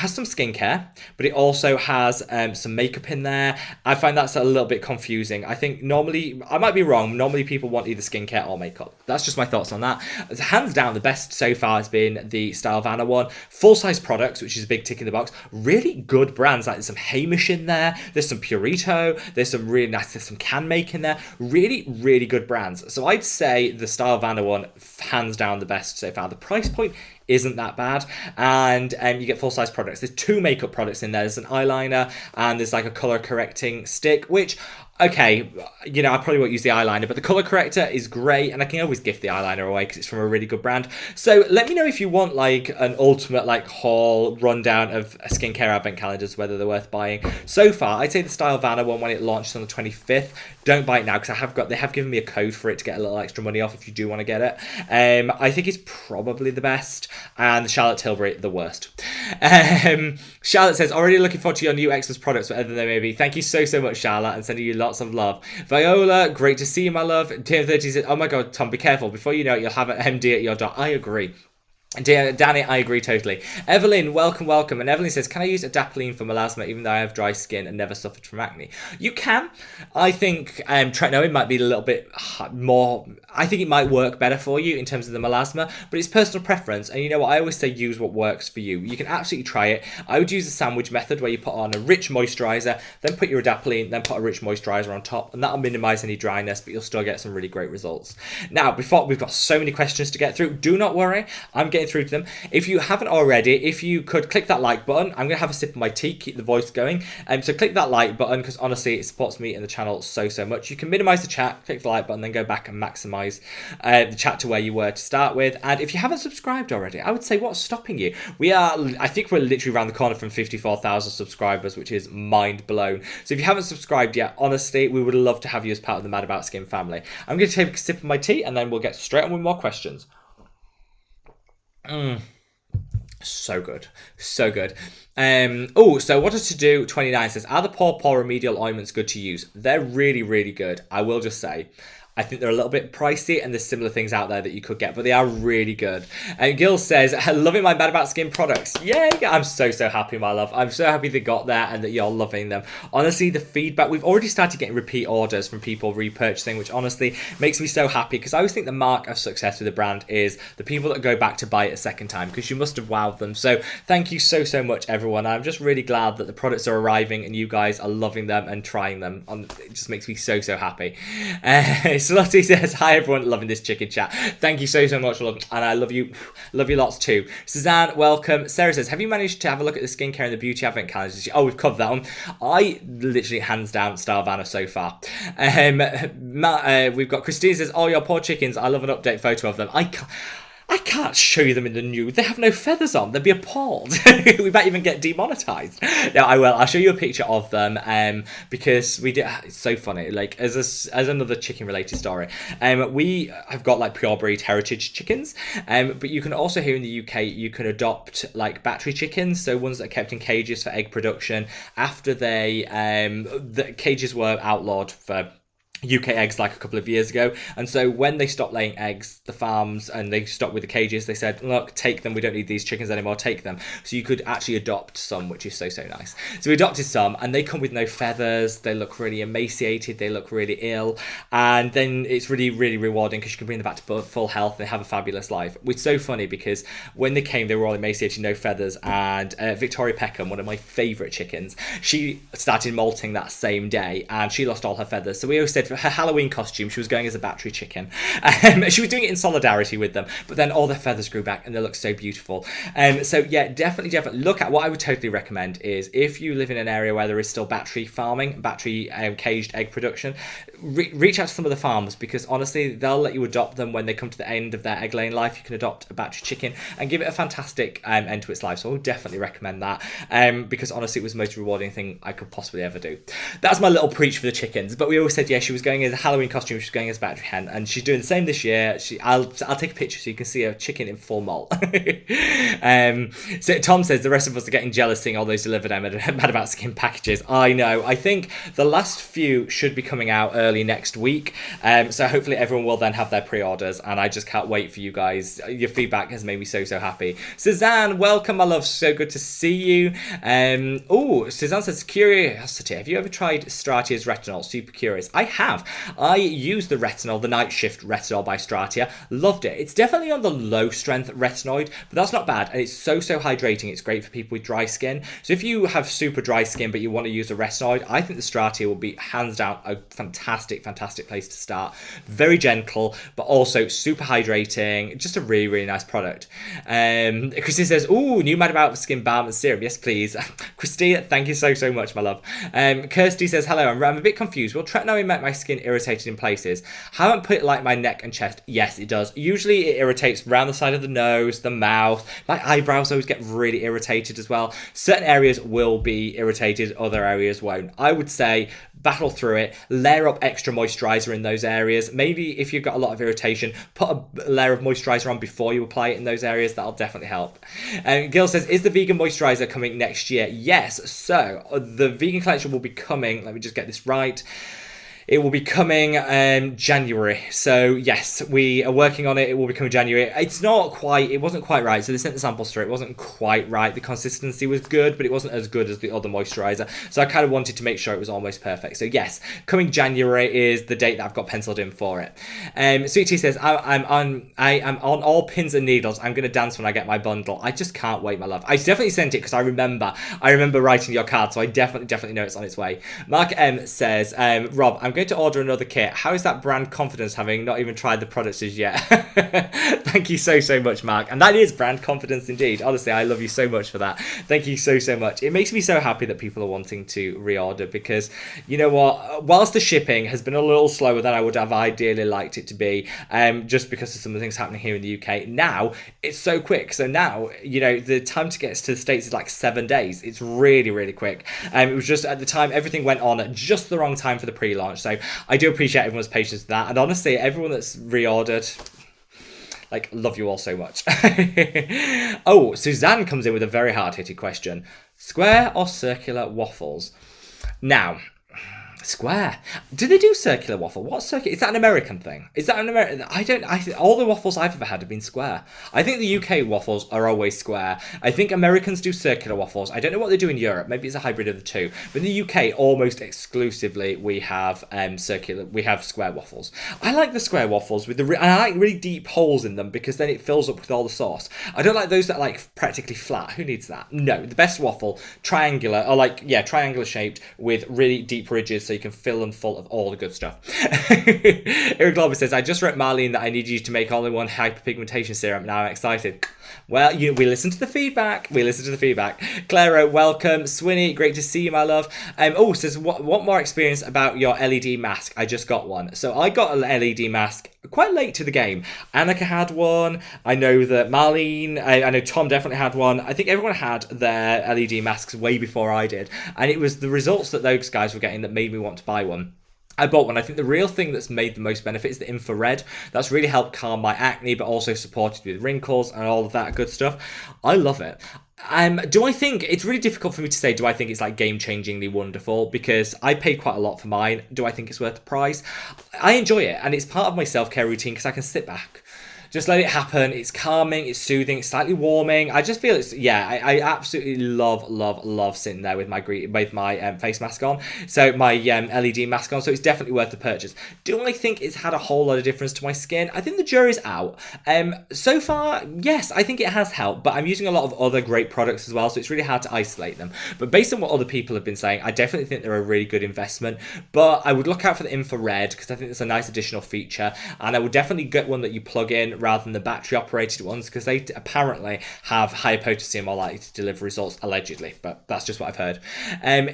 some skincare, but it also has some makeup in there. I find that's a little bit confusing. I think normally, I might be wrong, normally people want either skincare or makeup. That's just my thoughts on that. Hands down, the best so far has been the Style Vanna one. Full-size products, which is a big tick in the box. Really good brands, like there's some Hamish in there, there's some Purito, there's some really nice, there's some Can Make in there. Really good brands. So I'd say the Style Vanna one, hands down the best so far. The price point isn't that bad, and you get full-size products. There's 2 makeup products in there. There's an eyeliner and there's like a color correcting stick, which, okay, I probably won't use the eyeliner, but the color corrector is great, and I can always gift the eyeliner away because it's from a really good brand. So let me know if you want like an ultimate like haul rundown of skincare advent calendars, whether they're worth buying. So far, I'd say the Style Vanna one, when it launched on the 25th, don't buy it now because they have given me a code for it to get a little extra money off if you do want to get it. I think it's probably the best, and the Charlotte Tilbury the worst. Charlotte says, already looking forward to your new Xmas products, whatever they may be. Thank you so much, Charlotte, and sending you lots of love. Viola, great to see you, my love. TM30 says, oh my god, Tom, be careful. Before you know it, you'll have an MD at your door. I agree. Danny, I agree totally. Evelyn, welcome. And Evelyn says, can I use adapalene for melasma even though I have dry skin and never suffered from acne? You can. I think tretinoin might be a little bit more, I think it might work better for you in terms of the melasma, but it's personal preference. And you know what, I always say use what works for you. You can absolutely try it. I would use the sandwich method where you put on a rich moisturizer, then put your adapalene, then put a rich moisturizer on top, and that'll minimize any dryness, but you'll still get some really great results. Now, we've got so many questions to get through. Do not worry, I'm getting through to them. If you haven't already, if you could click that like button, I'm going to have a sip of my tea, keep the voice going. So click that like button because honestly, it supports me and the channel so much. You can minimize the chat, click the like button, then go back and maximize the chat to where you were to start with. And if you haven't subscribed already, I would say what's stopping you? I think we're literally around the corner from 54,000 subscribers, which is mind blown. So if you haven't subscribed yet, honestly, we would love to have you as part of the Mad About Skin family. I'm going to take a sip of my tea and then we'll get straight on with more questions. So good. So what does to do 29 says, are the paw remedial ointments good to use? They're really good. I will just say, I think they're a little bit pricey, and there's similar things out there that you could get, but they are really good. And Gil says, loving my Mad About Skin products. Yay! I'm so happy, my love. I'm so happy they got there and that you're loving them. Honestly, the feedback, we've already started getting repeat orders from people repurchasing, which honestly makes me so happy, because I always think the mark of success with a brand is the people that go back to buy it a second time, because you must have wowed them. So thank you so much, everyone. I'm just really glad that the products are arriving and you guys are loving them and trying them. It just makes me so happy. Slutty says, hi everyone, loving this chicken chat. Thank you so much, love, and I love you lots too. Suzanne, welcome. Sarah says, have you managed to have a look at the skincare and the beauty advent calendars? Oh, we've covered that one. I literally hands down Starvana so far. We've got Christine says, oh, your poor chickens, I love an update photo of them. I can't show you them in the nude. They have no feathers on. They'd be appalled. We might even get demonetized. No, I will. I'll show you a picture of them because we did. It's so funny. Like as another chicken related story. We have got like pure breed heritage chickens. But you can also here in the UK you can adopt like battery chickens. So ones that are kept in cages for egg production after the cages were outlawed for UK eggs like a couple of years ago, and so when they stopped laying eggs, the farms, and they stopped with the cages, they said, look, take them, we don't need these chickens anymore, take them. So you could actually adopt some, which is so nice. So we adopted some, and they come with no feathers, they look really emaciated, they look really ill, and then it's really rewarding because you can bring them back to full health, they have a fabulous life. It's so funny because when they came, they were all emaciated, no feathers, and Victoria Peckham, one of my favourite chickens, she started molting that same day, and she lost all her feathers. So we always said for her Halloween costume, she was going as a battery chicken. She was doing it in solidarity with them, but then all their feathers grew back and they look so beautiful. So yeah, definitely look at what I would totally recommend is if you live in an area where there is still battery farming, battery caged egg production, reach out to some of the farms, because honestly they'll let you adopt them when they come to the end of their egg laying life. You can adopt a battery chicken and give it a fantastic end to its life. So I would definitely recommend that because honestly it was the most rewarding thing I could possibly ever do. That's my little preach for the chickens. But we always said, yeah, she was going as a Halloween costume, she was going as a battery hen, and she's doing the same this year. I'll take a picture so you can see a chicken in full molt. So Tom says the rest of us are getting jealous seeing all those delivered Mad About Skin packages. I know. I think the last few should be coming out early next week. So hopefully everyone will then have their pre-orders, and I just can't wait for you guys. Your feedback has made me so happy. Suzanne, welcome, my love. So good to see you. Suzanne says, curiosity, have you ever tried Stratia's retinol? Super curious. I have. I used the retinol, the night shift retinol by Stratia. Loved it. It's definitely on the low strength retinoid, but that's not bad. And it's so hydrating. It's great for people with dry skin. So if you have super dry skin, but you want to use a retinoid, I think the Stratia will be hands down a fantastic place to start. Very gentle, but also super hydrating. Just a really nice product. Christine says, ooh, new Mad About Skin balm and serum. Yes, please. Christine, thank you so much, my love. Kirsty says, hello, I'm a bit confused. Will Tretinoin make my skin irritated in places? Haven't put it like my neck and chest. Yes, it does. Usually it irritates around the side of the nose, the mouth. My eyebrows always get really irritated as well. Certain areas will be irritated, other areas won't. I would say battle through it, layer up extra moisturizer in those areas. Maybe if you've got a lot of irritation, put a layer of moisturizer on before you apply it in those areas. That'll definitely help. Gil says, is the vegan moisturizer coming next year? Yes. So the vegan collection will be coming. Let me just get this right. It will be coming January. So yes, we are working on it. It will be coming January. It wasn't quite right. So they sent the samples through. It wasn't quite right. The consistency was good, but it wasn't as good as the other moisturizer. So I kind of wanted to make sure it was almost perfect. So yes, coming January is the date that I've got penciled in for it. Sweet Tea says, I am on all pins and needles. I'm going to dance when I get my bundle. I just can't wait, my love. I definitely sent it because I remember writing your card. So I definitely know it's on its way. Mark M says, Rob, I'm going to order another kit. How is that brand confidence having not even tried the products as yet? Thank you so much, Mark. And that is brand confidence indeed. Honestly, I love you so much for that. Thank you so much. It makes me so happy that people are wanting to reorder because, you know what, whilst the shipping has been a little slower than I would have ideally liked it to be, just because of some of the things happening here in the UK, now it's so quick. So now, you know, the time to get to the States is like 7 days. It's really quick. It was just at the time, everything went on at just the wrong time for the pre-launch. So I do appreciate everyone's patience with that. And honestly, everyone that's reordered, like, love you all so much. Oh, Suzanne comes in with a very hard-hitting question. Square or circular waffles? Now, Square. Do they do circular waffle? What's circular? Is that an American thing? Is that an American? All the waffles I've ever had have been square. I think the UK waffles are always square. I think Americans do circular waffles. I don't know what they do in Europe. Maybe it's a hybrid of the two. But in the UK, almost exclusively, we have square waffles. I like the square waffles with and I like really deep holes in them because then it fills up with all the sauce. I don't like those that are like practically flat. Who needs that? No, the best waffle, triangular, or triangular shaped with really deep ridges so you can fill them full of all the good stuff. Eric Glauber says, I just wrote Marlene that I need you to make only one hyperpigmentation serum. Now I'm excited. Well, we listen to the feedback. Claro, welcome. Swinny, great to see you, my love. Says, what more experience about your LED mask? I just got one. So I got an LED mask quite late to the game. Annika had one. I know that Marlene, I know Tom definitely had one. I think everyone had their LED masks way before I did. And it was the results that those guys were getting that made me want to buy one. I bought one. I think the real thing that's made the most benefit is the infrared. That's really helped calm my acne, but also supported with wrinkles and all of that good stuff. I love it. Do I think it's really difficult for me to say, do I think it's like game-changingly wonderful? Because I paid quite a lot for mine. Do I think it's worth the price? I enjoy it, and it's part of my self-care routine because I can sit back. Just let it happen. It's calming, it's soothing, it's slightly warming. I just feel I absolutely love sitting there with my face mask on. So my LED mask on. So it's definitely worth the purchase. Do I think it's had a whole lot of difference to my skin? I think the jury's out. So far, yes, I think it has helped, but I'm using a lot of other great products as well, so it's really hard to isolate them. But based on what other people have been saying, I definitely think they're a really good investment. But I would look out for the infrared because I think it's a nice additional feature, and I would definitely get one that you plug in rather than the battery operated ones because they apparently have higher potency and more likely to deliver results, allegedly, but that's just what I've heard.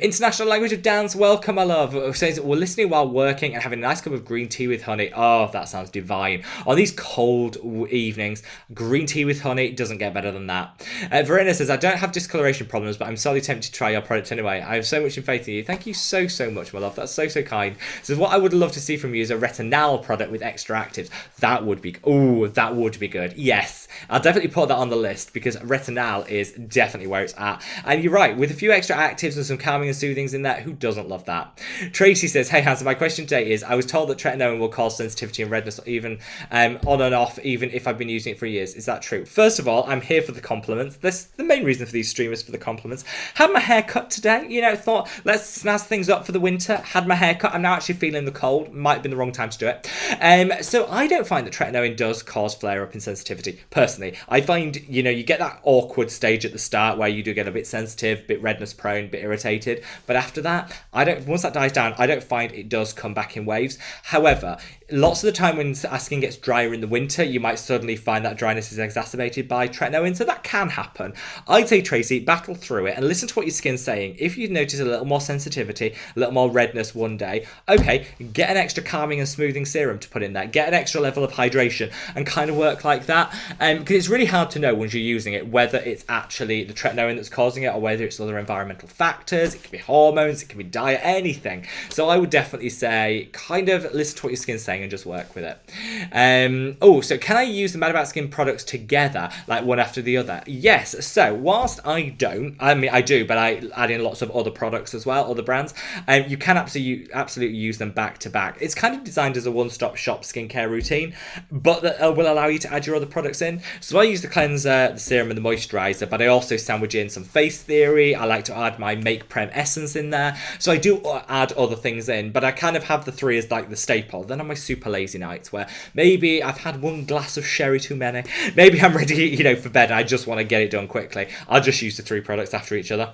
International Language of Dance, welcome, my love. Says, we're listening while working and having a nice cup of green tea with honey. Oh, that sounds divine. On these cold evenings, green tea with honey doesn't get better than that. Verena says, I don't have discoloration problems, but I'm sorely tempted to try your product anyway. I have so much in faith in you. Thank you so much, my love. That's so kind. Says, what I would love to see from you is a retinol product with extra actives. That would be good. Yes, I'll definitely put that on the list because retinol is definitely where it's at. And you're right, with a few extra actives and some calming and soothings in there, who doesn't love that? Tracy says, hey Hansa, my question today is, I was told that tretinoin will cause sensitivity and redness even on and off, even if I've been using it for years. Is that true? First of all, I'm here for the compliments. That's the main reason for these streamers, for the compliments. Had my hair cut today, thought let's snazz things up for the winter. Had my hair cut. I'm now actually feeling the cold. Might have been the wrong time to do it. So I don't find that tretinoin does cause flare-up in sensitivity. Personally, I find, you get that awkward stage at the start where you do get a bit sensitive, a bit redness prone, a bit irritated. But after that, once that dies down, I don't find it does come back in waves. However, lots of the time when our skin gets drier in the winter, you might suddenly find that dryness is exacerbated by tretinoin, so that can happen. I'd say, Tracy, battle through it and listen to what your skin's saying. If you notice a little more sensitivity, a little more redness one day, okay, get an extra calming and smoothing serum to put in there. Get an extra level of hydration and kind of work like that. Because it's really hard to know once you're using it whether it's actually the tretinoin that's causing it or whether it's other environmental factors. It could be hormones, it could be diet, anything. So I would definitely say kind of listen to what your skin's saying and just work with it. So can I use the Mad About Skin products together, like one after the other? Yes. So whilst I do, but I add in lots of other products as well, other brands. You can absolutely use them back to back. It's kind of designed as a one-stop shop skincare routine, but that will allow you to add your other products in. So I use the cleanser, the serum, and the moisturizer, but I also sandwich in some face theory. I like to add my Make Prem essence in there. So I do add other things in, but I kind of have the three as like the staple. Then on my super lazy nights where maybe I've had one glass of sherry too many, maybe I'm ready, for bed and I just want to get it done quickly, I'll just use the three products after each other.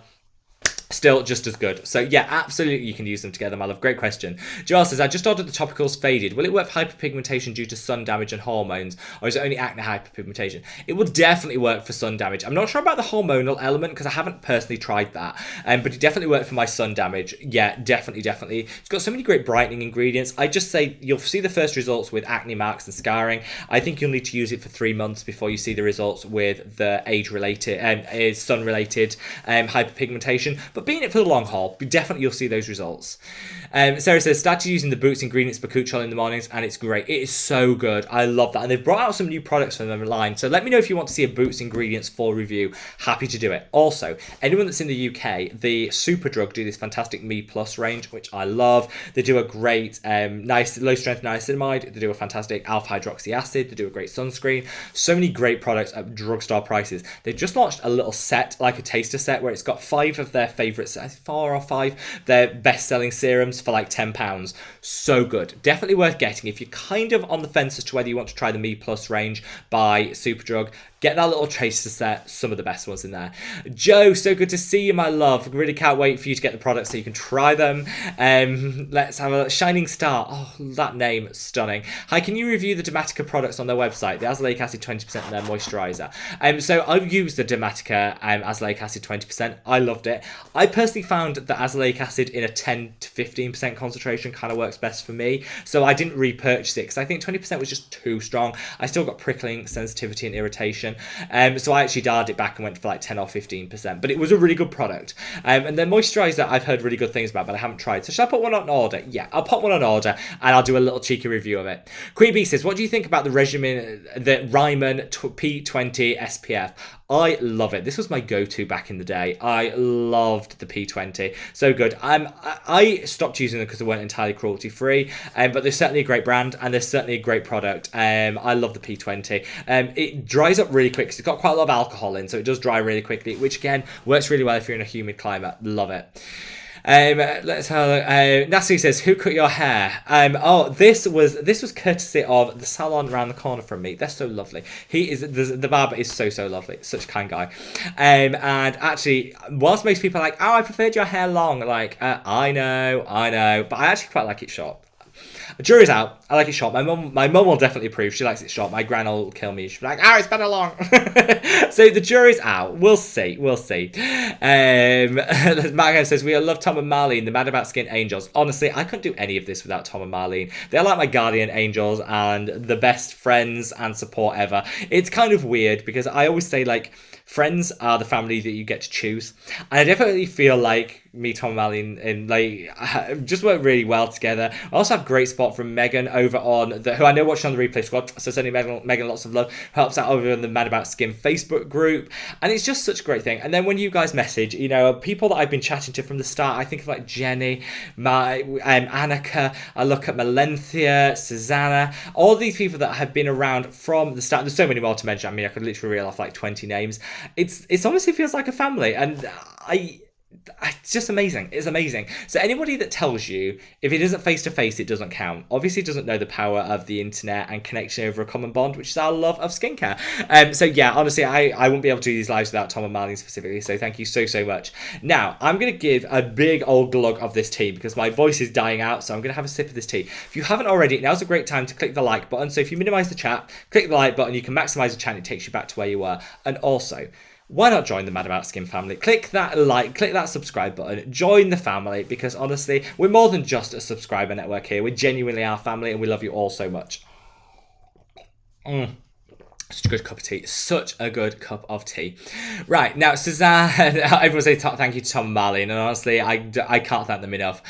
Still just as good. So yeah, absolutely you can use them together, my love. Great question. Joel says, I just ordered the topicals faded. Will it work for hyperpigmentation due to sun damage and hormones? Or is it only acne hyperpigmentation? It will definitely work for sun damage. I'm not sure about the hormonal element because I haven't personally tried that. But it definitely worked for my sun damage. Yeah, definitely. It's got so many great brightening ingredients. I just say you'll see the first results with acne marks and scarring. I think you'll need to use it for 3 months before you see the results with the age-related, sun-related hyperpigmentation. but being it for the long haul, definitely you'll see those results. Sarah says, started using the Boots Ingredients Bakuchiol in the mornings, and it's great. It is so good. I love that. And they've brought out some new products from them online. So let me know if you want to see a Boots Ingredients full review. Happy to do it. Also, anyone that's in the UK, the Superdrug do this fantastic Me Plus range, which I love. They do a great nice low-strength niacinamide. They do a fantastic alpha-hydroxy acid. They do a great sunscreen. So many great products at drugstore prices. They've just launched a little set, like a taster set, where it's got 5 of their favourites, 4 or 5, their best-selling serums for like £10. So good. Definitely worth getting. If you're kind of on the fence as to whether you want to try the Me Plus range by Superdrug, get that little taster set, some of the best ones in there. Joe, so good to see you, my love. Really can't wait for you to get the products so you can try them. Let's have a Shining Star. Oh, that name, stunning. Hi, can you review the Dermatica products on their website? The azelaic acid 20% in their moisturiser. So I've used the Dermatica azelaic acid 20%. I loved it. I personally found the azelaic acid in a 10 to 15% concentration kind of works best for me. So I didn't repurchase it because I think 20% was just too strong. I still got prickling, sensitivity and irritation. So I actually dialed it back and went for like 10 or 15%. But it was a really good product. And the moisturiser I've heard really good things about, but I haven't tried. So should I put one on order? Yeah, I'll put one on order and I'll do a little cheeky review of it. Queen Bee says, what do you think about the regimen, the Ryman P20 SPF? I love it. This was my go-to back in the day. I loved the P20. So good. I stopped using them because they weren't entirely cruelty-free, but they're certainly a great brand and they're certainly a great product. I love the P20. It dries up really quick because it's got quite a lot of alcohol in, so it does dry really quickly, which again works really well if you're in a humid climate. Love it. Let's have a look. Natalie says, who cut your hair? This was courtesy of the salon around the corner from me. They're so lovely. He is the barber is so lovely. Such a kind guy. And actually, whilst most people are like, oh, I preferred your hair long, like I know, but I actually quite like it short. The jury's out. I like it short. My mum will definitely approve. She likes it short. My gran will kill me. She'll be like, it's better long. So the jury's out. We'll see. Margo says, we love Tom and Marlene, the Mad About Skin angels. Honestly, I couldn't do any of this without Tom and Marlene. They're like my guardian angels and the best friends and support ever. It's kind of weird because I always say, like, friends are the family that you get to choose. And I definitely feel like me, Tom, and Marlene, and like just work really well together. I also have great support from Megan over on who I know watching on the replay squad. So sending Megan lots of love. Helps out over in the Mad About Skin Facebook group, and it's just such a great thing. And then when you guys message, people that I've been chatting to from the start, I think of like Jenny, Annika. I look at Melenthia, Susanna, all these people that have been around from the start. There's so many more to mention. I mean, I could literally reel off like 20 names. It's honestly feels like a family, and it's just amazing. It's amazing. So anybody that tells you if it isn't face to face, it doesn't count, obviously doesn't know the power of the internet and connection over a common bond, which is our love of skincare. So yeah, honestly, I wouldn't be able to do these lives without Tom and Marlene specifically. So thank you so much. Now I'm gonna give a big old glug of this tea because my voice is dying out. So I'm gonna have a sip of this tea. If you haven't already, now's a great time to click the like button. So if you minimize the chat, click the like button. You can maximize the chat. It takes you back to where you were. And also, why not join the Mad About Skin family? Click that like, click that subscribe button, join the family, because honestly, we're more than just a subscriber network here. We're genuinely our family and we love you all so much. Such a good cup of tea. Such a good cup of tea. Right, now, Suzanne, everyone say thank you to Tom and Marlene, and honestly, I can't thank them enough.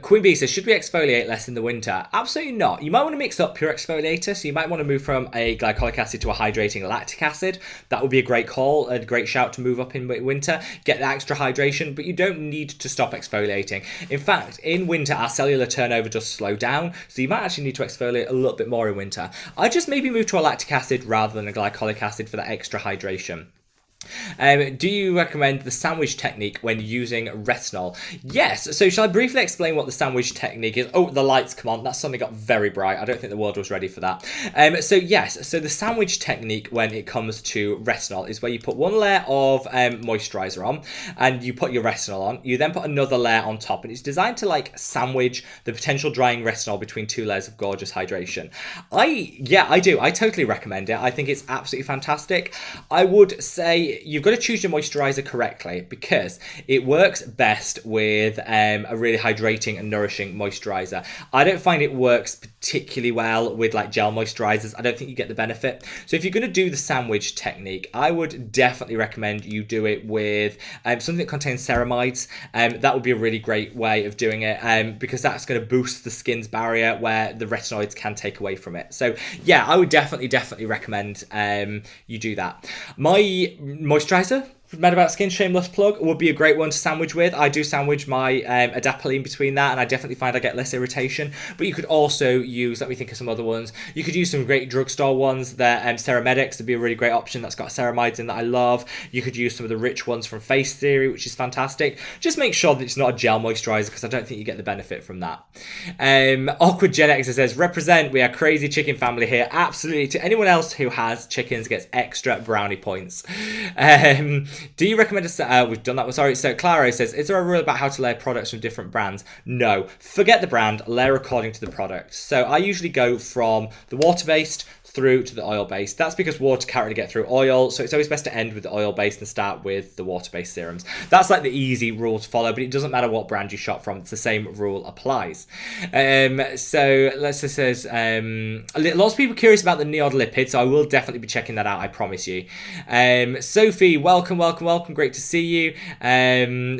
Queen Bee says, should we exfoliate less in the winter? Absolutely not. You might want to mix up your exfoliator, so you might want to move from a glycolic acid to a hydrating lactic acid. That would be a great call, a great shout to move up in winter, get the extra hydration, but you don't need to stop exfoliating. In fact, in winter, our cellular turnover does slow down, so you might actually need to exfoliate a little bit more in winter. I just maybe move to a lactic acid rather than a glycolic acid for that extra hydration. Do you recommend the sandwich technique when using retinol? Yes. So shall I briefly explain what the sandwich technique is? Oh, the lights come on. That suddenly got very bright. I don't think the world was ready for that. So yes. So the sandwich technique when it comes to retinol is where you put one layer of moisturizer on and you put your retinol on. You then put another layer on top, and it's designed to like sandwich the potential drying retinol between two layers of gorgeous hydration. I do. I totally recommend it. I think it's absolutely fantastic. I would say you've got to choose your moisturizer correctly, because it works best with a really hydrating and nourishing moisturizer. I don't find it works particularly well with like gel moisturizers. I don't think you get the benefit. So if you're going to do the sandwich technique, I would definitely recommend you do it with something that contains ceramides. That would be a really great way of doing it, because that's going to boost the skin's barrier where the retinoids can take away from it. So yeah, I would definitely recommend you do that. My moisturizer, Mad About Skin, shameless plug, would be a great one to sandwich with. I do sandwich my adapalene between that, and I definitely find I get less irritation. But you could also use, let me think of some other ones. You could use some great drugstore ones. They're Ceramedics would be a really great option. That's got ceramides in that I love. You could use some of the rich ones from Face Theory, which is fantastic. Just make sure that it's not a gel moisturizer, because I don't think you get the benefit from that. Awkward Gen X says, represent, we are crazy chicken family here. Absolutely. To anyone else who has chickens gets extra brownie points. Do you recommend we've done that one, sorry. So Claro says, is there a rule about how to layer products from different brands? No. Forget the brand, layer according to the product. So I usually go from the water-based through to the oil-based. That's because water can't really get through oil, so it's always best to end with the oil-based and start with the water-based serums. That's like the easy rule to follow, but it doesn't matter what brand you shop from, it's the same rule applies. So let's just says, lots of people curious about the Neod lipid, so I will definitely be checking that out, I promise you. Sophie, welcome, great to see you.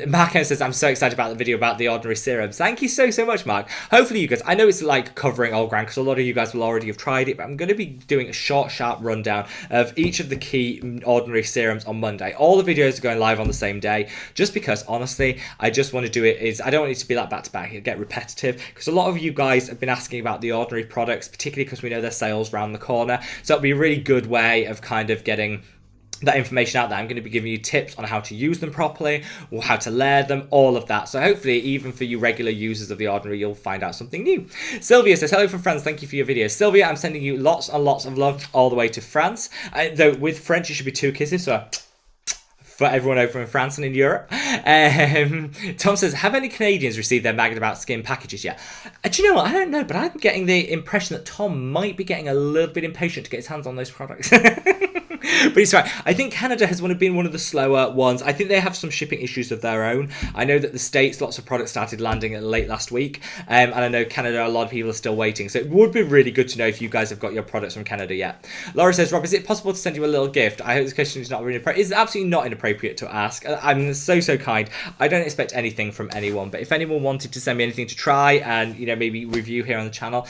Mark says, I'm so excited about the video about the ordinary serums. Thank you so much, Mark. Hopefully you guys, I know it's like covering all ground, because a lot of you guys will already have tried it, but I'm going to be doing a short, sharp rundown of each of the key ordinary serums on Monday. All the videos are going live on the same day, just because, honestly, I just want to do it, I don't want it to be like back-to-back, it'll get repetitive, because a lot of you guys have been asking about the ordinary products, particularly because we know their sales around the corner, so it'll be a really good way of kind of getting that information out there. I'm going to be giving you tips on how to use them properly, or how to layer them, all of that. So hopefully, even for you regular users of the ordinary, you'll find out something new. Sylvia says, hello from France, thank you for your video. Sylvia, I'm sending you lots and lots of love all the way to France. Though with French, it should be 2 kisses, so for everyone over in France and in Europe. Tom says, have any Canadians received their Mad About Skin packages yet? Do you know what? I don't know, but I'm getting the impression that Tom might be getting a little bit impatient to get his hands on those products. But he's right. I think Canada has been one of the slower ones. I think they have some shipping issues of their own. I know that the States, lots of products started landing late last week. And I know Canada, a lot of people are still waiting. So it would be really good to know if you guys have got your products from Canada yet. Laura says, Rob, is it possible to send you a little gift? I hope this question is not really inappropriate. It's absolutely not inappropriate to ask. I'm so kind. I don't expect anything from anyone. But if anyone wanted to send me anything to try and, you know, maybe review here on the channel,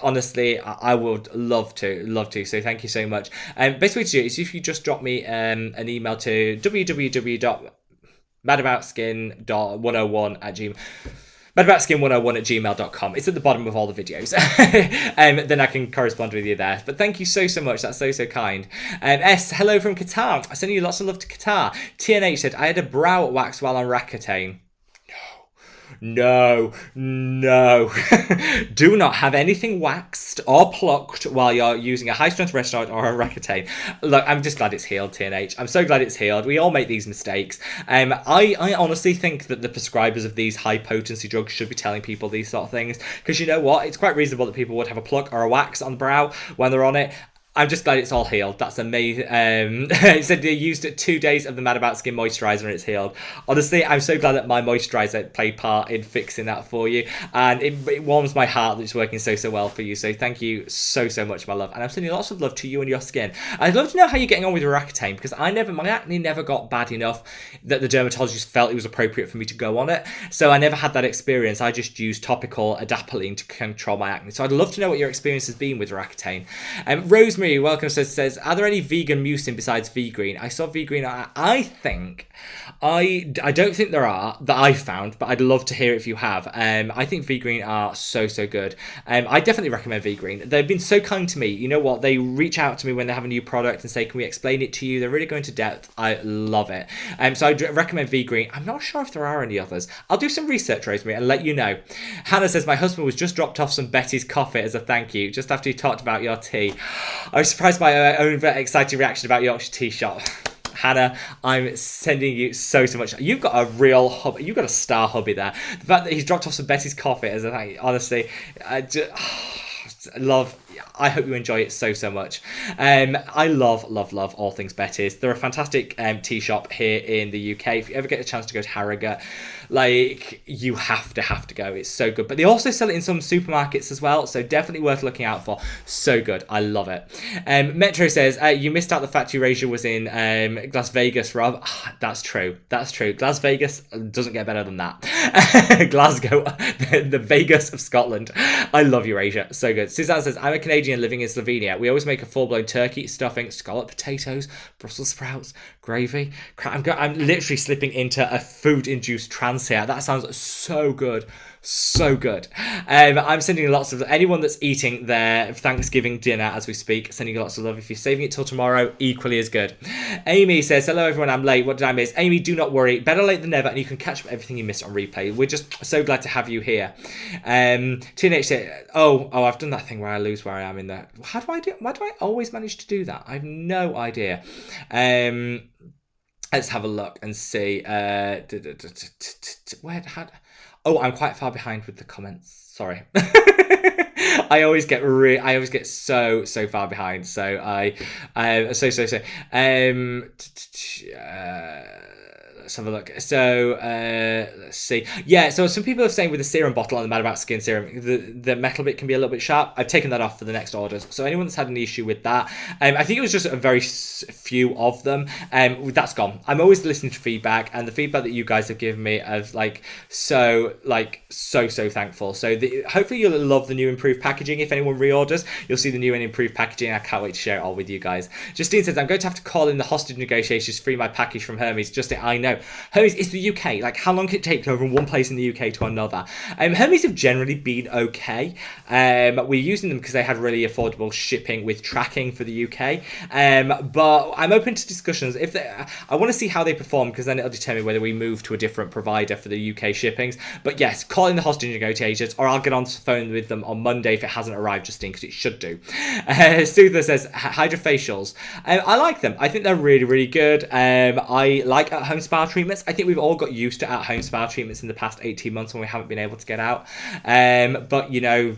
honestly, I would love to. So thank you so much. Best way to do it is if you just drop me an email to www.madaboutskin101@gmail. madaboutSkin101@gmail.com. It's at the bottom of all the videos. Then I can correspond with you there. But thank you so much. That's so kind. Hello from Qatar. I send you lots of love to Qatar. TNH said, I had a brow wax while on Rakuten. No. Do not have anything waxed or plucked while you're using a high-strength retinoid or a Rakuten. Look, I'm just glad it's healed, TNH. I'm so glad it's healed. We all make these mistakes. I honestly think that the prescribers of these high-potency drugs should be telling people these sort of things, because you know what? It's quite reasonable that people would have a pluck or a wax on the brow when they're on it. I'm just glad it's all healed. That's amazing. It said they used 2 days of the Mad About Skin moisturizer and it's healed. Honestly, I'm so glad that my moisturizer played part in fixing that for you. And it warms my heart that it's working so well for you. So thank you so much, my love. And I'm sending lots of love to you and your skin. I'd love to know how you're getting on with your Accutane, because my acne never got bad enough that the dermatologist felt it was appropriate for me to go on it. So I never had that experience. I just used topical adapalene to control my acne. So I'd love to know what your experience has been with Accutane. Rosemary, welcome, says, are there any vegan mucin besides V-Green? I saw V-Green. I don't think there are that I found, but I'd love to hear if you have. I think V-Green are so good. I definitely recommend V-Green. They've been so kind to me. You know what? They reach out to me when they have a new product and say, can we explain it to you? They're really going to depth. I love it. So I'd recommend V-Green. I'm not sure if there are any others. I'll do some research, Rosemary, and let you know. Hannah says, my husband was just dropped off some Betty's coffee as a thank you, just after he talked about your tea. I was surprised by my own excited reaction about Yorkshire Tea Shop. Hannah, I'm sending you so much. You've got a real hubby. You've got a star hubby there. The fact that he's dropped off some Betty's coffee as a thank you, honestly, I just love. I hope you enjoy it so much. I love all things Betty's. They're a fantastic tea shop here in the UK. If you ever get a chance to go to Harrogate, like, you have to go. It's so good. But they also sell it in some supermarkets as well, so definitely worth looking out for. So good. I love it. Metro says, you missed out the fact Eurasia was in Las Vegas, Rob. That's true. Las Vegas doesn't get better than that. Glasgow, the Vegas of Scotland. I love Eurasia. So good. Suzanne says, I'm a Canadian living in Slovenia. We always make a full-blown turkey, stuffing, scallop potatoes, Brussels sprouts, gravy. I'm literally slipping into a food-induced trance here. That sounds so good. So good. I'm sending you lots of... Anyone that's eating their Thanksgiving dinner as we speak, sending you lots of love. If you're saving it till tomorrow, equally as good. Amy says, hello everyone, I'm late. What did I miss? Amy, do not worry. Better late than never, and you can catch up everything you missed on replay. We're just so glad to have you here. TNH said, oh, I've done that thing where I lose where I am in there. Why do I always manage to do that? I have no idea. Let's have a look and see. Oh, I'm quite far behind with the comments. Sorry. I always get so far behind. So let's have a look. So let's see. Yeah, so some people are saying with the serum bottle on the Mad About Skin serum, the metal bit can be a little bit sharp. I've taken that off for the next orders. So anyone that's had an issue with that, I think it was just a very few of them. That's gone. I'm always listening to feedback, and the feedback that you guys have given me is so thankful. So hopefully you'll love the new improved packaging. If anyone reorders, you'll see the new and improved packaging. I can't wait to share it all with you guys. Justine says, I'm going to have to call in the hostage negotiations to free my package from Hermes. Justine, I know. Hermes, it's the UK. Like, how long can it take to go from one place in the UK to another? Hermes have generally been okay. We're using them because they had really affordable shipping with tracking for the UK. But I'm open to discussions. I want to see how they perform, because then it'll determine whether we move to a different provider for the UK shippings. But yes, call in the hostage negotiators, or I'll get on the phone with them on Monday if it hasn't arrived, Justine, because it should do. Soother says, hydrofacials. I like them. I think they're really, really good. I like at-home spa treatments. I think we've all got used to at-home spa treatments in the past 18 months when we haven't been able to get out. But, you know,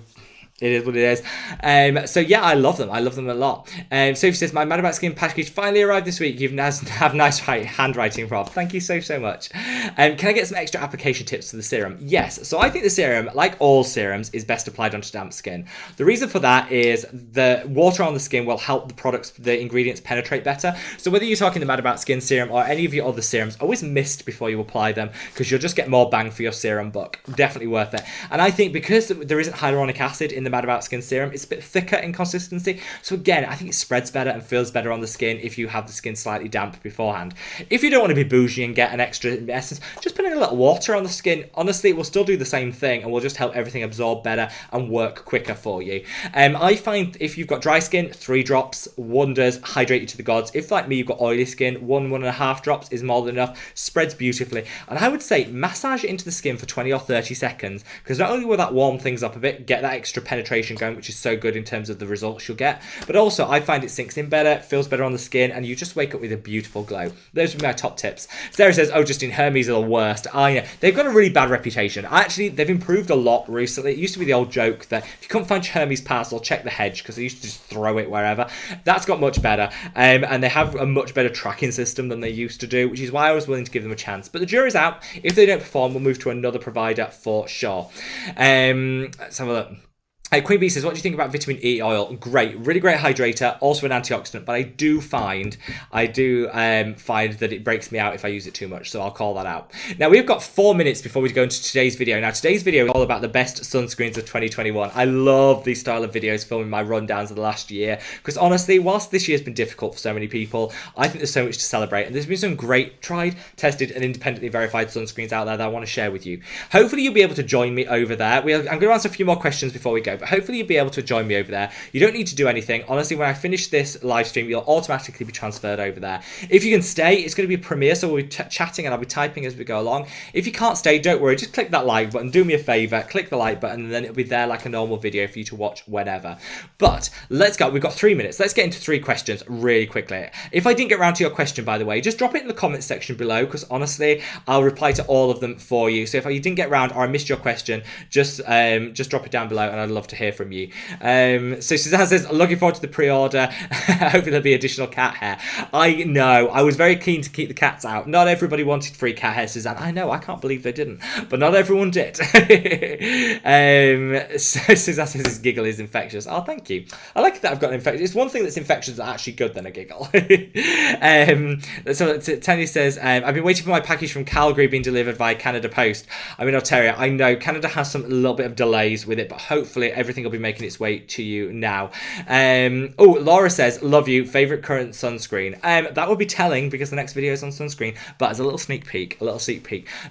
it is what it is. So yeah, I love them. I love them a lot. Sophie says, my Mad About Skin package finally arrived this week. You have nice handwriting, Rob. Thank you so much. Can I get some extra application tips for the serum? Yes. So I think the serum, like all serums, is best applied onto damp skin. The reason for that is the water on the skin will help the ingredients penetrate better. So whether you're talking the Mad About Skin serum or any of your other serums, always mist before you apply them, because you'll just get more bang for your serum buck. Definitely worth it. And I think because there isn't hyaluronic acid in the Mad About Skin serum, it's a bit thicker in consistency. So again, I think it spreads better and feels better on the skin if you have the skin slightly damp beforehand. If you don't want to be bougie and get an extra essence, just put in a little water on the skin. Honestly, it will still do the same thing and will just help everything absorb better and work quicker for you. I find if you've got dry skin, 3 drops wonders, hydrate you to the gods. If like me, you've got oily skin, 1.5 drops is more than enough, spreads beautifully. And I would say massage it into the skin for 20 or 30 seconds, because not only will that warm things up a bit, get that extra penetration going, which is so good in terms of the results you'll get, but also I find it sinks in better, feels better on the skin, and you just wake up with a beautiful glow. Those would be my top tips. Sarah says, oh, Justine, Hermes are the worst. I know. They've got a really bad reputation. Actually, they've improved a lot recently. It used to be the old joke that if you couldn't find your Hermes parcel, check the hedge, because they used to just throw it wherever. That's got much better, and they have a much better tracking system than they used to do, which is why I was willing to give them a chance. But the jury's out. If they don't perform, we'll move to another provider for sure. Let's have a look. Queen Bee says, what do you think about vitamin E oil? Great, really great hydrator, also an antioxidant, but I do find that it breaks me out if I use it too much, so I'll call that out. Now, we've got 4 minutes before we go into today's video. Now, today's video is all about the best sunscreens of 2021. I love these style of videos, filming my rundowns of the last year, because honestly, whilst this year's been difficult for so many people, I think there's so much to celebrate, and there's been some great, tried, tested, and independently verified sunscreens out there that I want to share with you. Hopefully, you'll be able to join me over there. I'm going to answer a few more questions before we go, but hopefully you'll be able to join me over there. You don't need to do anything. Honestly, when I finish this live stream, you'll automatically be transferred over there. If you can stay, it's going to be a premiere, so we'll be chatting and I'll be typing as we go along. If you can't stay, don't worry. Just click that like button. Do me a favor. Click the like button, and then it'll be there like a normal video for you to watch whenever. But let's go. We've got 3 minutes. Let's get into 3 questions really quickly. If I didn't get around to your question, by the way, just drop it in the comments section below, because honestly, I'll reply to all of them for you. So if you didn't get around or I missed your question, just drop it down below, and I'd love to hear from you. So Suzanne says, looking forward to the pre-order. Hopefully there'll be additional cat hair. I know, I was very keen to keep the cats out. Not everybody wanted free cat hair, Suzanne. I know, I can't believe they didn't, but not everyone did. So Suzanne says this giggle is infectious. Oh, thank you. I like that I've got an infection. It's one thing that's infectious that's actually good than a giggle. So Tanya says, I've been waiting for my package from Calgary being delivered via Canada Post. I'm in Ontario. I know Canada has some little bit of delays with it, but hopefully everything will be making its way to you now. Oh, Laura says, love you. Favorite current sunscreen. That would be telling because the next video is on sunscreen, but as a little sneak peek,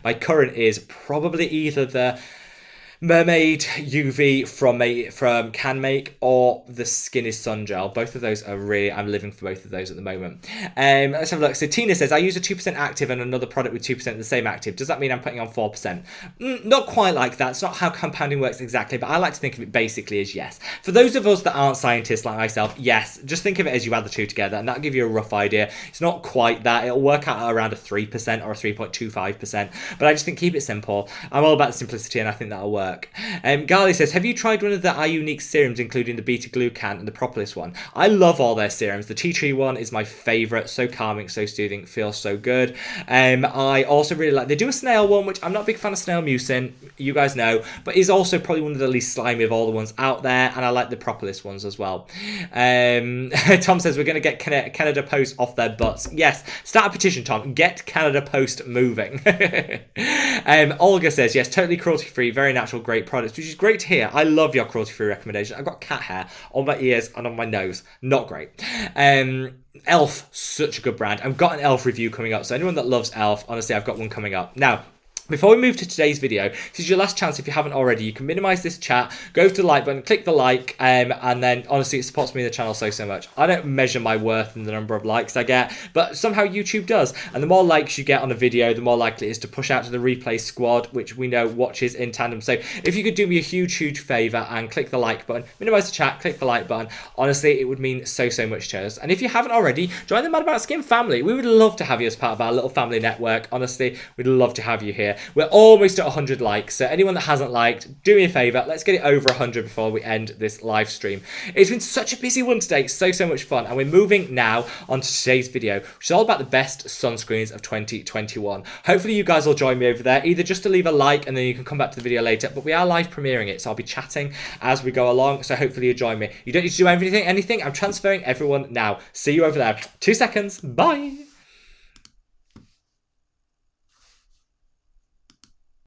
my current is probably either the Mermaid UV from CanMake or the Skin is Sun Gel. Both of those are really, I'm living for both of those at the moment. Let's have a look. So Tina says, I use a 2% active and another product with 2% of the same active. Does that mean I'm putting on 4%? Not quite like that. It's not how compounding works exactly, but I like to think of it basically as yes. For those of us that aren't scientists like myself, yes, just think of it as you add the two together and that'll give you a rough idea. It's not quite that. It'll work out at around a 3% or a 3.25%, but I just think keep it simple. I'm all about simplicity and I think that'll work. Garly says, have you tried one of the iUnique serums, including the beta glucan and the propolis one? I love all their serums. The tea tree one is my favourite. So calming, so soothing, feels so good. I also really like, they do a snail one, which I'm not a big fan of snail mucin, you guys know, but is also probably one of the least slimy of all the ones out there, and I like the propolis ones as well. Tom says, we're going to get Canada Post off their butts. Yes, start a petition, Tom. Get Canada Post moving. Olga says, yes, totally cruelty-free, very natural, great products, which is great to hear. I love your cruelty-free recommendation. I've got cat hair on my ears and on my nose. Not great. Elf, such a good brand. I've got an Elf review coming up, so anyone that loves Elf, honestly, I've got one coming up. Now, before we move to today's video, this is your last chance if you haven't already. You can minimize this chat, go to the like button, click the like, and then honestly it supports me in the channel so much. I don't measure my worth in the number of likes I get, but somehow YouTube does. And the more likes you get on a video, the more likely it is to push out to the replay squad, which we know watches in tandem. So if you could do me a huge favor and click the like button, minimize the chat, click the like button, honestly it would mean so much to us. And if you haven't already, join the Mad About Skin family. We would love to have you as part of our little family network. Honestly, we'd love to have you here. We're almost at 100 likes, so anyone that hasn't liked, do me a favour, let's get it over 100 before we end this live stream. It's been such a busy one today, so much fun, and we're moving now on to today's video, which is all about the best sunscreens of 2021. Hopefully you guys will join me over there, either just to leave a like and then you can come back to the video later, but we are live premiering it, so I'll be chatting as we go along, so hopefully you join me. You don't need to do anything, I'm transferring everyone now. See you over there. 2 seconds, bye!